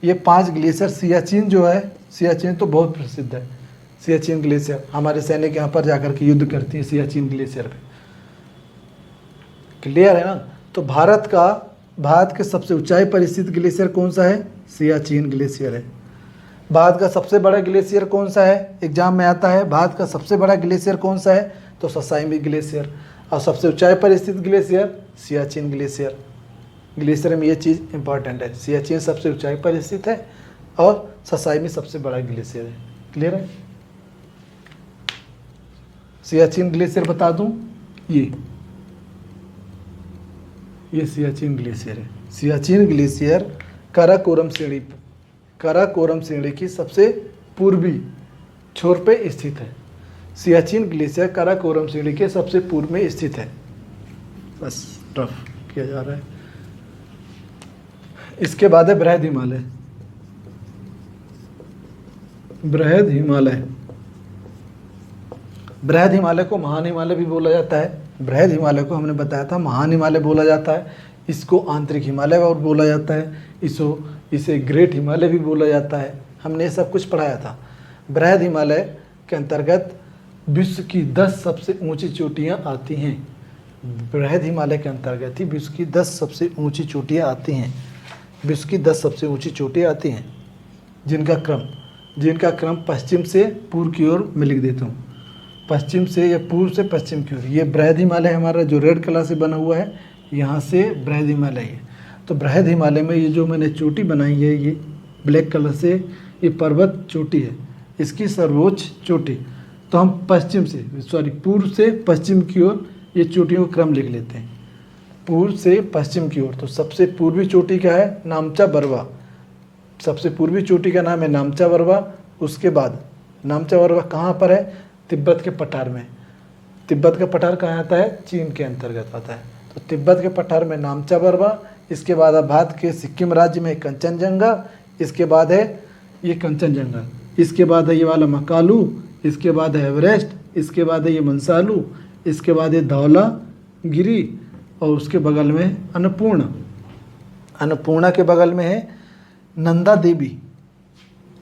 ये 5 ग्लेशियर, सियाचिन जो है, सियाचिन तो बहुत प्रसिद्ध है। सियाचिन ग्लेशियर, हमारे सैनिक यहाँ पर जाकर के युद्ध करती है सियाचिन ग्लेशियर पे। क्लियर है ना। तो भारत के सबसे ऊंचाई पर स्थित ग्लेशियर कौन सा है, सियाचिन ग्लेशियर है। भारत का सबसे बड़ा ग्लेशियर कौन सा है, एग्जाम में आता है। भारत का सबसे बड़ा ग्लेशियर कौन सा है, तो ससाइमी ग्लेशियर। और सबसे ऊंचाई पर स्थित ग्लेशियर सियाचिन ग्लेशियर। ग्लेशियर में ये चीज़ इंपॉर्टेंट है, सियाचिन सबसे ऊंचाई पर स्थित है और ससाइमी सबसे बड़ा ग्लेशियर है। क्लियर है। सियाचिन ग्लेशियर बता दूं, ये सियाचिन ग्लेशियर है। सियाचिन ग्लेशियर काराकोरम श्रेणी की सबसे पूर्वी छोर पे स्थित है। सियाचिन ग्लेशियर काराकोरम श्रेणी के सबसे पूर्व में स्थित है। बस टफ किया जा रहा है। इसके बाद है बृहद हिमालय। बृहद हिमालय को महान हिमालय भी बोला जाता है। बृहद हिमालय को हमने बताया था महान हिमालय बोला जाता है। इसको आंतरिक हिमालय और बोला जाता है। इसे ग्रेट हिमालय भी बोला जाता है। हमने ये सब कुछ पढ़ाया था। बृहद हिमालय के अंतर्गत विश्व की 10 सबसे ऊंची चोटियाँ आती हैं। बृहद हिमालय के अंतर्गत ही विश्व की 10 सबसे ऊंची चोटियाँ आती हैं। विश्व की 10 सबसे ऊंची चोटियाँ आती हैं, जिनका क्रम पश्चिम से पूर्व की ओर मैं लिख देता हूँ। पश्चिम से या पूर्व से पश्चिम की ओर। ये बृहद हिमालय हमारा जो रेड कलर से बना हुआ है, यहाँ से बृहद हिमालय है। तो बृहद हिमालय में ये जो मैंने चोटी बनाई है, ये ब्लैक कलर से, ये पर्वत चोटी है, इसकी सर्वोच्च चोटी। तो हम पूर्व से पश्चिम की ओर ये चोटियों का क्रम लिख लेते हैं, पूर्व से पश्चिम की ओर। तो सबसे पूर्वी चोटी क्या है? नामचा बरवा। सबसे पूर्वी चोटी का नाम है नामचा बरवा। उसके बाद नामचा बरवा कहाँ पर है? तिब्बत के पठार में। तिब्बत का पठार कहाँ आता है? चीन के अंतर्गत आता है। तो तिब्बत के पठार में नामचा बरवा। इसके बाद भारत के सिक्किम राज्य में कंचनजंगा। इसके बाद है ये कंचनजंगा। इसके बाद है ये वाला मकालू। इसके बाद है एवरेस्ट। इसके बाद है ये मंसालू। इसके बाद है धौलागिरी। और उसके बगल में अन्नपूर्णा। अन्नपूर्णा के बगल में है नंदा देवी,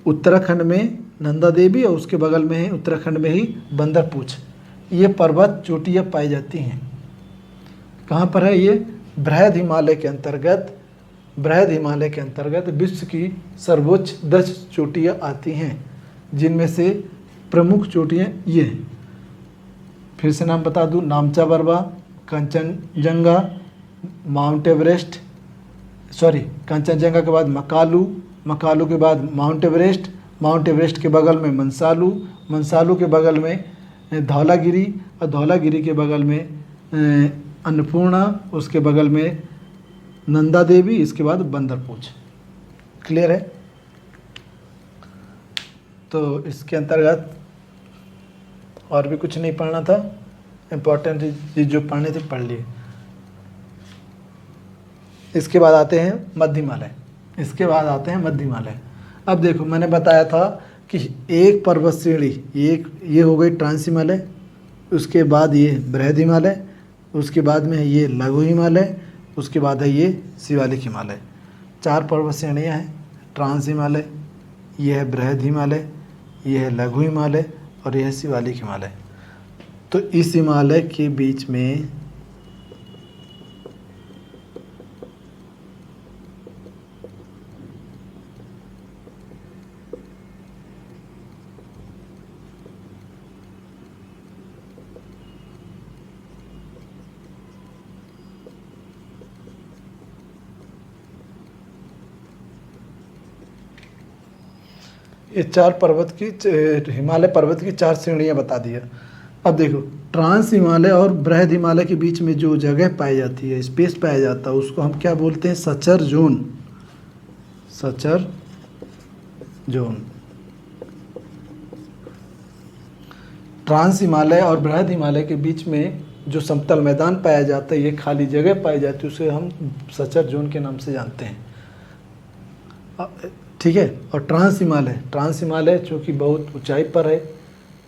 उत्तराखंड में नंदा देवी। और उसके बगल में है उत्तराखंड में ही बंदरपूछ। ये पर्वत चोटियाँ पाई जाती हैं। कहाँ पर है ये? बृहद हिमालय के अंतर्गत। बृहद हिमालय के अंतर्गत विश्व की सर्वोच्च 10 चोटियाँ आती हैं, जिनमें से प्रमुख चोटियाँ ये हैं। फिर से नाम बता दूँ, नामचा बरवा, कंचनजंगा, माउंट एवरेस्ट, कंचनजंगा के बाद मकालू, मकालू के बाद माउंट एवरेस्ट, माउंट एवरेस्ट के बगल में मंसालू, मंसालू के बगल में धौलागिरी, और धौलागिरी के बगल में अन्नपूर्णा, उसके बगल में नंदा देवी, इसके बाद बंदरपूछ। क्लियर है? तो इसके अंतर्गत और भी कुछ नहीं पढ़ना था, इम्पोर्टेंट चीज़ जो पढ़ने थे पढ़ लिए। इसके बाद आते हैं मध्य हिमालय। इसके बाद आते हैं मध्य हिमालय। अब देखो, मैंने बताया था कि एक पर्वत श्रेणी, ये हो गई ट्रांस हिमालय, उसके बाद ये बृहद हिमालय, उसके बाद में है ये लघु हिमालय, उसके बाद है ये शिवालिक हिमालय। 4 पर्वत श्रेणियाँ हैं। ट्रांस हिमालय, ये है बृहद हिमालय, ये है लघु हिमालय, और यह है शिवालिक हिमालय। तो इस हिमालय के बीच में ये 4 हिमालय पर्वत की 4 श्रेणियाँ बता दिया। अब देखो, ट्रांस हिमालय और बृहद हिमालय के बीच में जो जगह पाई जाती है, स्पेस पाया जाता है, उसको हम क्या बोलते हैं? Suture zone. Suture zone. Trans Himalaya और बृहद हिमालय के बीच में जो समतल मैदान पाया जाता है, ये खाली जगह पाई जाती है, उसे हम सचर जोन के नाम से जानते हैं। ठीक है। और ट्रांस हिमालय चूँकि बहुत ऊंचाई पर है,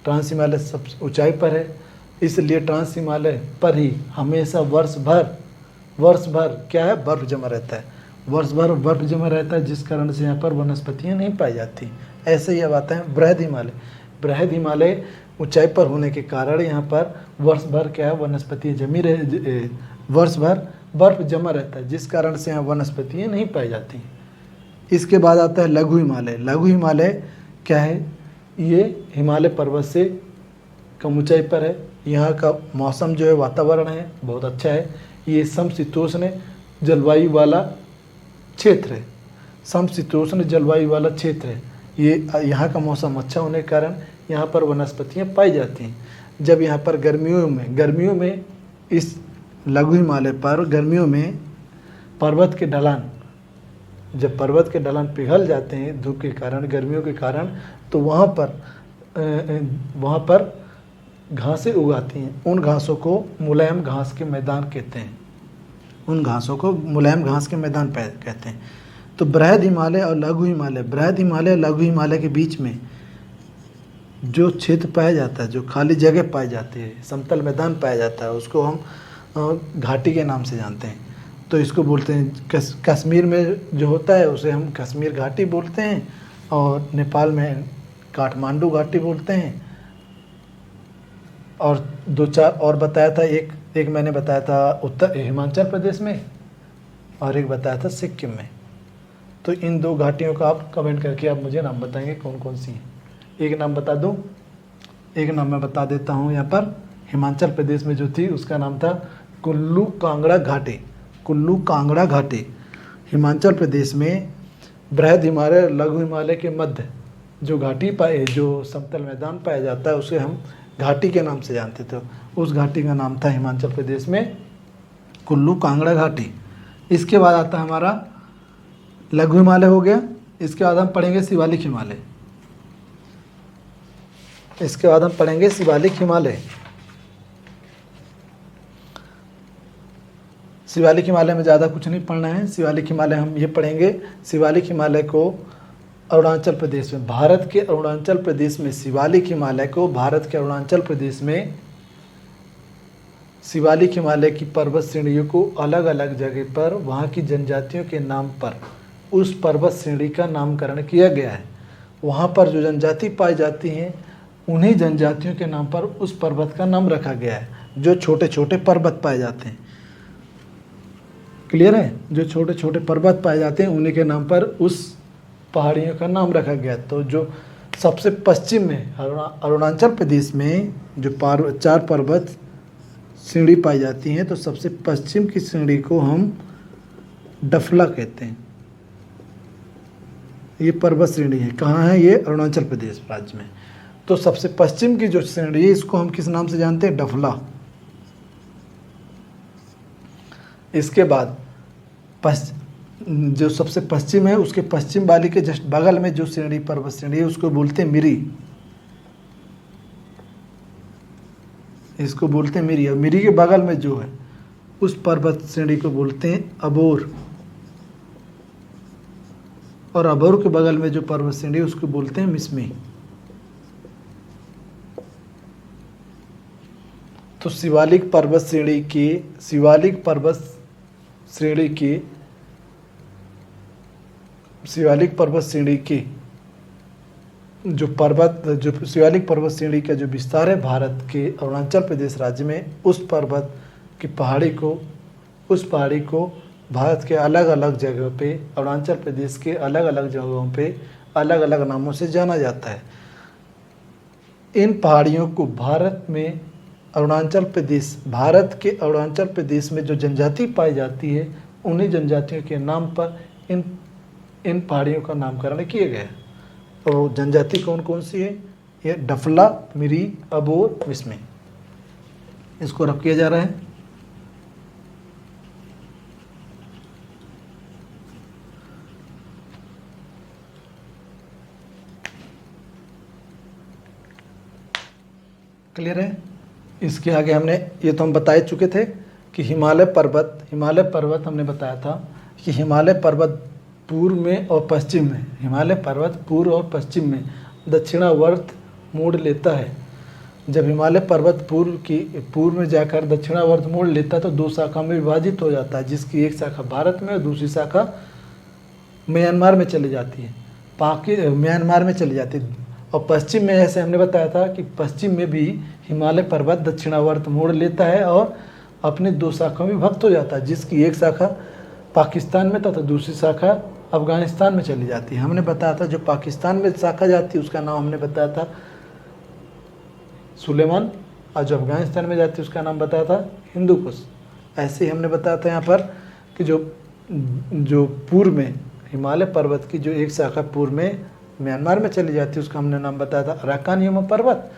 ट्रांस हिमालय सब ऊंचाई पर है, इसलिए ट्रांस हिमालय पर ही हमेशा वर्ष भर क्या है? बर्फ जमा रहता है। वर्ष भर बर्फ जमा रहता है, जिस कारण से यहाँ पर वनस्पतियाँ नहीं पाई जाती। ऐसे ही अब आता है बृहद हिमालय। बृहद हिमालय ऊंचाई पर होने के कारण यहाँ पर वर्ष भर क्या है? वनस्पतियाँ जमी रहे, वर्ष भर बर्फ जमा रहता है, जिस कारण से यहाँ वनस्पतियाँ नहीं पाई जाती। इसके बाद आता है लघु हिमालय। लघु हिमालय क्या है? ये हिमालय पर्वत से कम ऊंचाई पर है। यहाँ का मौसम जो है, वातावरण है, बहुत अच्छा है। ये समशीतोष्ण जलवायु वाला क्षेत्र है। समशीतोष्ण जलवायु वाला क्षेत्र है ये। यहाँ का मौसम अच्छा होने के कारण यहाँ पर वनस्पतियाँ पाई जाती हैं। जब यहाँ पर गर्मियों में इस लघु हिमालय पर गर्मियों में पर्वत के ढलान, जब पर्वत के ढलान पिघल जाते हैं धूप के कारण, गर्मियों के कारण, तो वहाँ पर घासें उगाती हैं। उन घासों को मुलायम घास के मैदान कहते हैं। उन घासों को मुलायम घास के मैदान कहते हैं। तो बृहद हिमालय और लघु हिमालय के बीच में जो क्षेत्र पाया जाता है, जो खाली जगह पाई जाती है, समतल मैदान पाया जाता है, उसको हम घाटी के नाम से जानते हैं। तो इसको बोलते हैं कश्मीर में जो होता है उसे हम कश्मीर घाटी बोलते हैं, और नेपाल में काठमांडू घाटी बोलते हैं। और 2-4 और बताया था, एक मैंने बताया था हिमाचल प्रदेश में, और एक बताया था सिक्किम में। तो इन 2 घाटियों का आप कमेंट करके आप मुझे नाम बताएंगे कौन कौन सी हैं। एक नाम बता दूं, एक नाम मैं बता देता हूँ यहाँ पर। हिमाचल प्रदेश में जो थी उसका नाम था कुल्लू कांगड़ा घाटी। कुल्लू कांगड़ा घाटी हिमाचल प्रदेश में बृहद हिमालय लघु हिमालय के मध्य जो घाटी पाए, जो समतल मैदान पाया जाता है उसे हम घाटी के नाम से जानते थे। उस घाटी का नाम था हिमाचल प्रदेश में कुल्लू कांगड़ा घाटी। इसके बाद आता है हमारा लघु हिमालय हो गया। इसके बाद हम पढ़ेंगे शिवालिक हिमालय। इसके बाद हम पढ़ेंगे शिवालिक हिमालय। शिवालिक हिमालय में ज़्यादा कुछ नहीं पढ़ना है। शिवालिक हिमालय हम ये पढ़ेंगे, शिवालिक हिमालय को अरुणाचल प्रदेश में, भारत के अरुणाचल प्रदेश में शिवालिक हिमालय को, भारत के अरुणाचल प्रदेश में शिवालिक हिमालय की पर्वत श्रेणियों को अलग अलग जगह पर वहाँ की जनजातियों के नाम पर उस पर्वत श्रेणी का नामकरण किया गया है। वहाँ पर जो जनजाति पाई जाती हैं उन्हीं जनजातियों के नाम पर उस पर्वत का नाम रखा गया है। जो छोटे छोटे पर्वत पाए जाते हैं, क्लियर है, जो छोटे छोटे पर्वत पाए जाते हैं उन्हीं के नाम पर उस पहाड़ियों का नाम रखा गया। तो जो सबसे पश्चिम में अरुणाचल प्रदेश में जो 4 पर्वत श्रेणी पाई जाती हैं, तो सबसे पश्चिम की श्रेणी को हम डफला कहते हैं। ये पर्वत श्रेणी है, कहाँ है ये? अरुणाचल प्रदेश राज्य में। तो सबसे पश्चिम की जो श्रेणी है इसको हम किस नाम से जानते हैं? डफला। इसके बाद जो सबसे पश्चिम है उसके पश्चिम वाली के जस्ट बगल में जो श्रेणी पर्वत श्रेणी है उसको बोलते हैं मिरी। इसको बोलते हैं मिरी। और मिरी के बगल में जो है उस पर्वत श्रेणी को बोलते हैं अबोर। और अबोर के बगल में जो पर्वत श्रेणी है उसको बोलते हैं मिसमी। तो शिवालिक पर्वत श्रेणी की जो शिवालिक पर्वत श्रेणी का जो विस्तार है भारत के अरुणाचल प्रदेश राज्य में, उस पर्वत की पहाड़ी को भारत के अलग अलग जगह पे, अरुणाचल प्रदेश के अलग अलग जगहों पे अलग अलग नामों से जाना जाता है। इन पहाड़ियों को भारत के अरुणाचल प्रदेश में जो जनजाति पाई जाती है उन्हीं जनजातियों के नाम पर इन पहाड़ियों का नामकरण किया गया है। और जनजाति कौन कौन सी है? ये डफला, मिरी, अबोर, मिसमी। इसको रख किया जा रहा है। क्लियर है? इसके आगे ये तो हम बता चुके थे कि हिमालय पर्वत हमने बताया था कि हिमालय पर्वत पूर्व में और पश्चिम में, हिमालय पर्वत पूर्व और पश्चिम में दक्षिणावर्त मोड़ लेता है। जब हिमालय पर्वत पूर्व में जाकर दक्षिणावर्त मोड़ लेता है तो 2 शाखा में विभाजित हो जाता है, जिसकी एक शाखा भारत में और दूसरी शाखा म्यांमार में चली जाती है, म्यांमार में चली जाती है। और पश्चिम में, जैसे हमने बताया था कि पश्चिम में भी हिमालय पर्वत दक्षिणावर्त मोड़ लेता है और अपने 2 शाखाओं में विभक्त हो जाता है, जिसकी एक शाखा पाकिस्तान में तथा दूसरी शाखा अफगानिस्तान में चली जाती है। हमने बताया था जो पाकिस्तान में शाखा जाती है उसका नाम हमने बताया था सुलेमान, और जो अफगानिस्तान में जाती है उसका नाम बताया था हिंदू कुश। ऐसे ही हमने बताया था यहाँ पर कि जो पूर्व में हिमालय पर्वत की जो एक शाखा पूर्व में म्यांमार में चली जाती है उसका हमने नाम बताया था अराकान यमा पर्वत।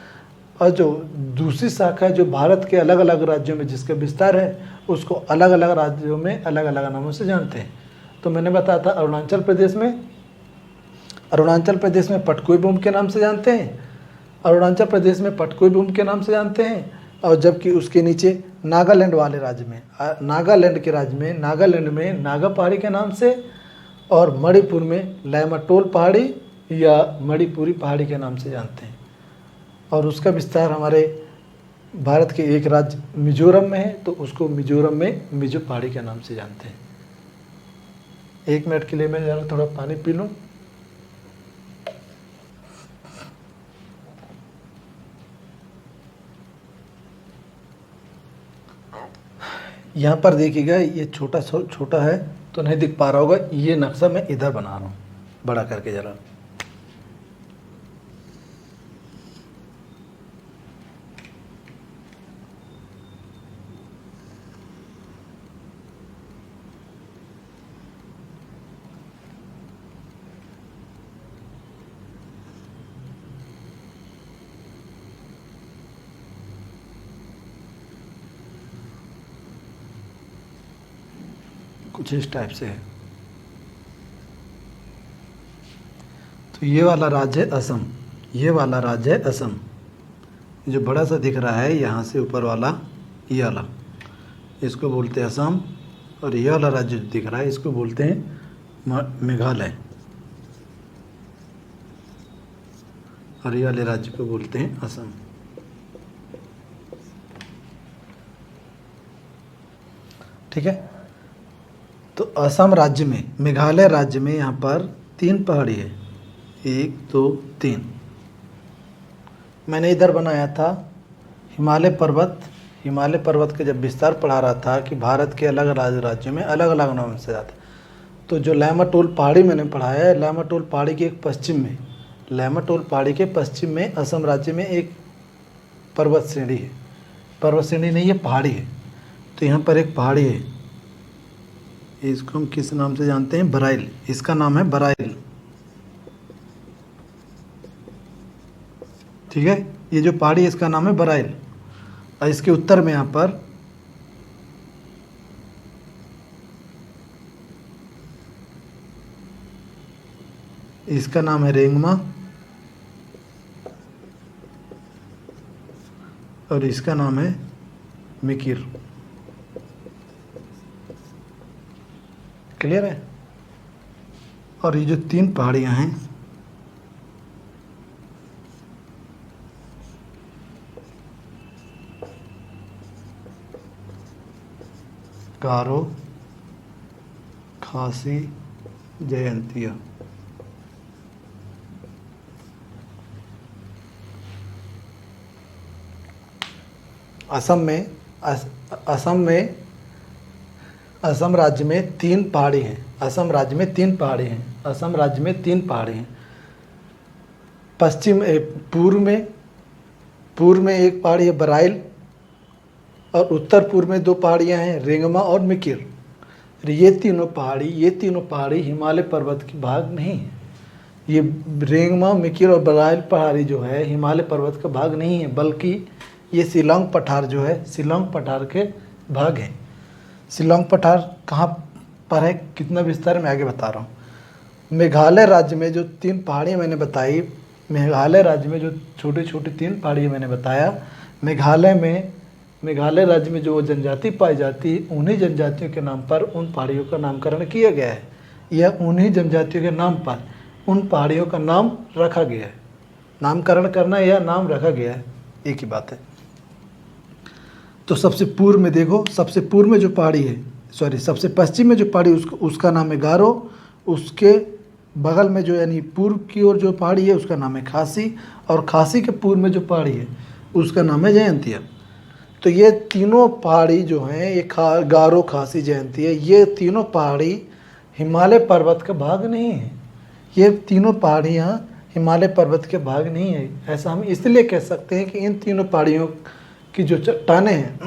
और जो दूसरी शाखा जो भारत के अलग अलग राज्यों में जिसका विस्तार है उसको अलग अलग राज्यों में अलग अलग नामों से जानते हैं। तो मैंने बताया था अरुणाचल प्रदेश में पटकोई भूमि के नाम से जानते हैं, अरुणाचल प्रदेश में पटकोई भूमि के नाम से जानते हैं। और जबकि उसके नीचे नागालैंड वाले राज्य में, नागालैंड में नागा पहाड़ी के नाम से, और मणिपुर में लैमाटोल पहाड़ी या मणिपुरी पहाड़ी के नाम से जानते हैं। और उसका विस्तार हमारे भारत के एक राज्य मिजोरम में है, तो उसको मिजोरम में मिजो पहाड़ी के नाम से जानते हैं। 1 मिनट के लिए मैं जरा थोड़ा पानी पी लूँ। यहाँ पर देखिएगा, ये छोटा है तो नहीं दिख पा रहा होगा। ये नक्शा मैं इधर बना रहा हूँ बड़ा करके जरा। कुछ इस टाइप से है। तो ये वाला राज्य है असम, ये वाला राज्य है असम। ये जो बड़ा सा दिख रहा है यहाँ से ऊपर वाला, ये वाला, इसको बोलते हैं असम। और ये वाला राज्य जो दिख रहा है इसको बोलते हैं मेघालय, और ये वाले राज्य को बोलते हैं असम। ठीक है। तो असम राज्य में, मेघालय राज्य में यहाँ पर 3 पहाड़ी है, 1 2 3। मैंने इधर बनाया था हिमालय पर्वत। हिमालय पर्वत के जब विस्तार पढ़ा रहा था कि भारत के अलग अलग राज्यों में अलग अलग नाम से जाता है, तो जो लैमाटोल पहाड़ी मैंने पढ़ाया है, लैमाटोल पहाड़ी के एक पश्चिम में, लैमाटोल पहाड़ी के पश्चिम में असम राज्य में एक पर्वत श्रेणी है। पर्वत श्रेणी नहीं है, पहाड़ी है। तो यहाँ पर एक पहाड़ी है, इसको हम किस नाम से जानते हैं? बराइल। इसका नाम है बराइल। ठीक है, ये जो पहाड़ी है इसका नाम है बराइल। और इसके उत्तर में यहाँ पर इसका नाम है रेंगमा, और इसका नाम है मिकिर। क्लियर है? और ये जो 3 पहाड़ियाँ हैं, गारो, खासी, जयंतिया, असम राज्य में 3 पहाड़ी हैं। असम राज्य में 3 पहाड़ी हैं। असम राज्य में 3 पहाड़ी हैं। पूर्व में एक पहाड़ी है बराइल, और उत्तर पूर्व में 2 पहाड़ियाँ हैं, रेंगमा और मिकिर। ये तीनों पहाड़ी हिमालय पर्वत की भाग नहीं है। ये रेंगमा, मिकिर और बराइल पहाड़ी जो है हिमालय पर्वत का भाग नहीं है, बल्कि ये शिलांग पठार जो है, शिलांग पठार के भाग हैं। शिलांग पठार कहाँ पर है, कितना विस्तार में आगे बता रहा हूँ। मेघालय राज्य में जो 3 पहाड़ियाँ मैंने बताई, मेघालय राज्य में जो छोटी छोटी 3 पहाड़ियाँ मैंने बताया, मेघालय राज्य में जो जनजाति पाई जाती है, उन्हीं जनजातियों के नाम पर उन पहाड़ियों का नामकरण किया गया है, या उन्हीं जनजातियों के नाम पर उन पहाड़ियों का नाम रखा गया है। नामकरण करना या नाम रखा गया है, एक ही बात है। तो सबसे पूर्व में देखो, सबसे पूर्व में जो पहाड़ी है, सबसे पश्चिम में जो पहाड़ी उसका नाम है गारो। उसके बगल में जो यानी पूर्व की ओर जो पहाड़ी है उसका नाम है खासी, और खासी के पूर्व में जो पहाड़ी है उसका नाम है जयंतिया। तो ये तीनों पहाड़ी जो हैं, ये गारो, खासी, जयंतिया, ये तीनों पहाड़ी हिमालय पर्वत का भाग नहीं है। ये तीनों पहाड़ियाँ हिमालय पर्वत के भाग नहीं है। ऐसा हम इसलिए कह सकते हैं कि इन तीनों पहाड़ियों की जो चट्टानें हैं,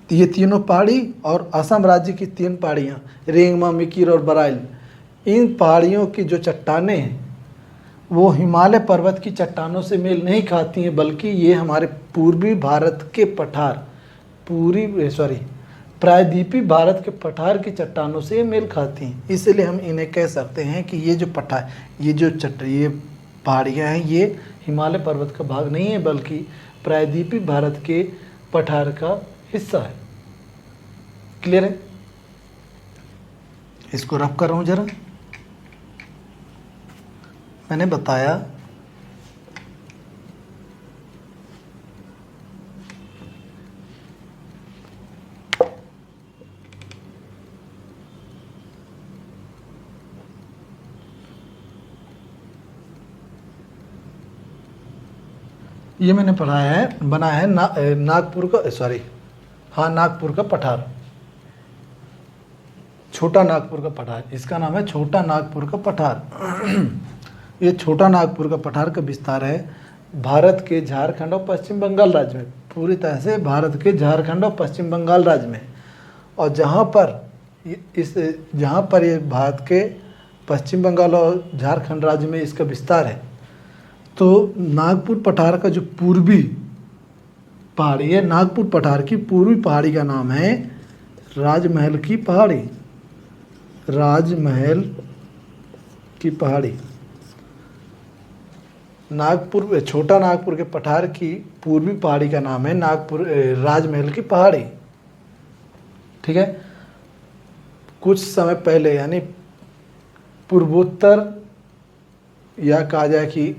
ये तीनों पहाड़ी और असम राज्य की 3 पहाड़ियाँ, रेंगमा, मिकिर और बराइल, इन पहाड़ियों की जो चट्टानें हैं वो हिमालय पर्वत की चट्टानों से मेल नहीं खाती हैं, बल्कि ये हमारे पूर्वी भारत के पठार, प्रायद्वीपी भारत के पठार की चट्टानों से मेल खाती हैं। इसलिए हम इन्हें कह सकते हैं कि ये जो पठार, ये पहाड़ियाँ हैं, ये हिमालय पर्वत का भाग नहीं है, बल्कि प्रायद्वीपी भारत के पठार का हिस्सा है। क्लियर है? इसको रफ कर रहा हूँ जरा। मैंने बताया ये मैंने पढ़ाया है, बनाया है नागपुर का, नागपुर का पठार, छोटा नागपुर का पठार, इसका नाम है छोटा नागपुर का पठार। ये छोटा नागपुर का पठार का विस्तार है भारत के झारखंड और पश्चिम बंगाल राज्य में, पूरी तरह से भारत के झारखंड और पश्चिम बंगाल राज्य में। और जहाँ पर ये भारत के पश्चिम बंगाल और झारखंड राज्य में इसका विस्तार है, तो नागपुर पठार का जो पूर्वी पहाड़ी है, नागपुर पठार की पूर्वी पहाड़ी का नाम है राजमहल की पहाड़ी, राजमहल की पहाड़ी। नागपुर, छोटा नागपुर के पठार की पूर्वी पहाड़ी का नाम है नागपुर राजमहल की पहाड़ी। ठीक है। कुछ समय पहले यानी पूर्वोत्तर, या कहा जाए कि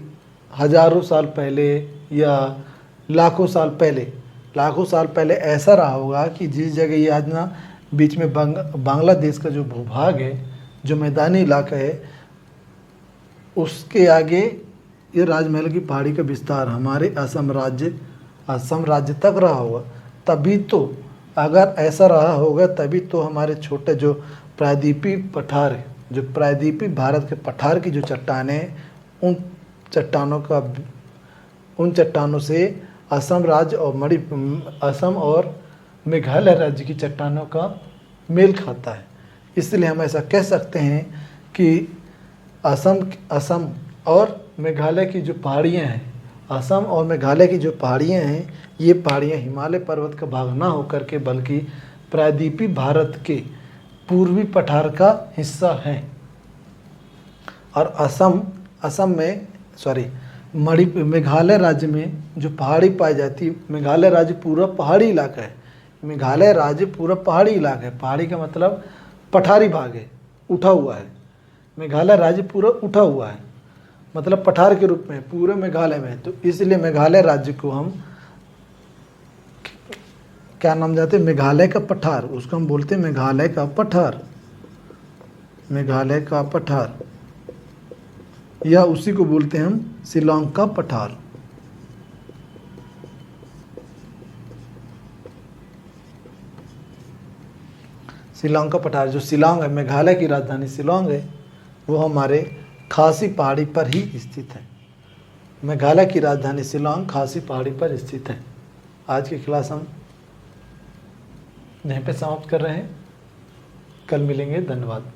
हजारों साल पहले या लाखों साल पहले ऐसा रहा होगा कि जिस जगह ये आज ना बीच में बांग्लादेश का जो भूभाग है, जो मैदानी इलाका है, उसके आगे ये राजमहल की पहाड़ी का विस्तार हमारे असम राज्य तक रहा होगा। तभी तो, अगर ऐसा रहा होगा तभी तो हमारे छोटे जो प्रायद्वीपीय पठार है, जो प्रायद्वीपीय भारत के पठार की जो चट्टानें हैं, उन चट्टानों से असम और मेघालय राज्य की चट्टानों का मेल खाता है। इसलिए हम ऐसा कह सकते हैं कि असम और मेघालय की जो पहाड़ियाँ हैं, असम और मेघालय की जो पहाड़ियाँ हैं, ये पहाड़ियाँ हिमालय पर्वत का भाग ना होकर के बल्कि प्रायद्वीपीय भारत के पूर्वी पठार का हिस्सा हैं। और मेघालय राज्य में जो पहाड़ी पाई जाती है, मेघालय राज्य पूरा पहाड़ी इलाका है। मेघालय राज्य पूरा पहाड़ी इलाका है। पहाड़ी का मतलब पठारी भाग है, उठा हुआ है। मेघालय राज्य पूरा उठा हुआ है, मतलब पठार के रूप में पूरे मेघालय में। तो इसलिए मेघालय राज्य को हम क्या नाम जाते हैं, मेघालय का पठार, उसको हम बोलते हैं मेघालय का पठार, मेघालय का पठार, या उसी को बोलते हैं हम शिलांग का पठार। शिलांग का पठार, जो शिलांग है, मेघालय की राजधानी शिलांग है, वो हमारे खासी पहाड़ी पर ही स्थित है। मेघालय की राजधानी शिलांग खासी पहाड़ी पर स्थित है। आज की क्लास हम यहीं पे समाप्त कर रहे हैं। कल मिलेंगे। धन्यवाद।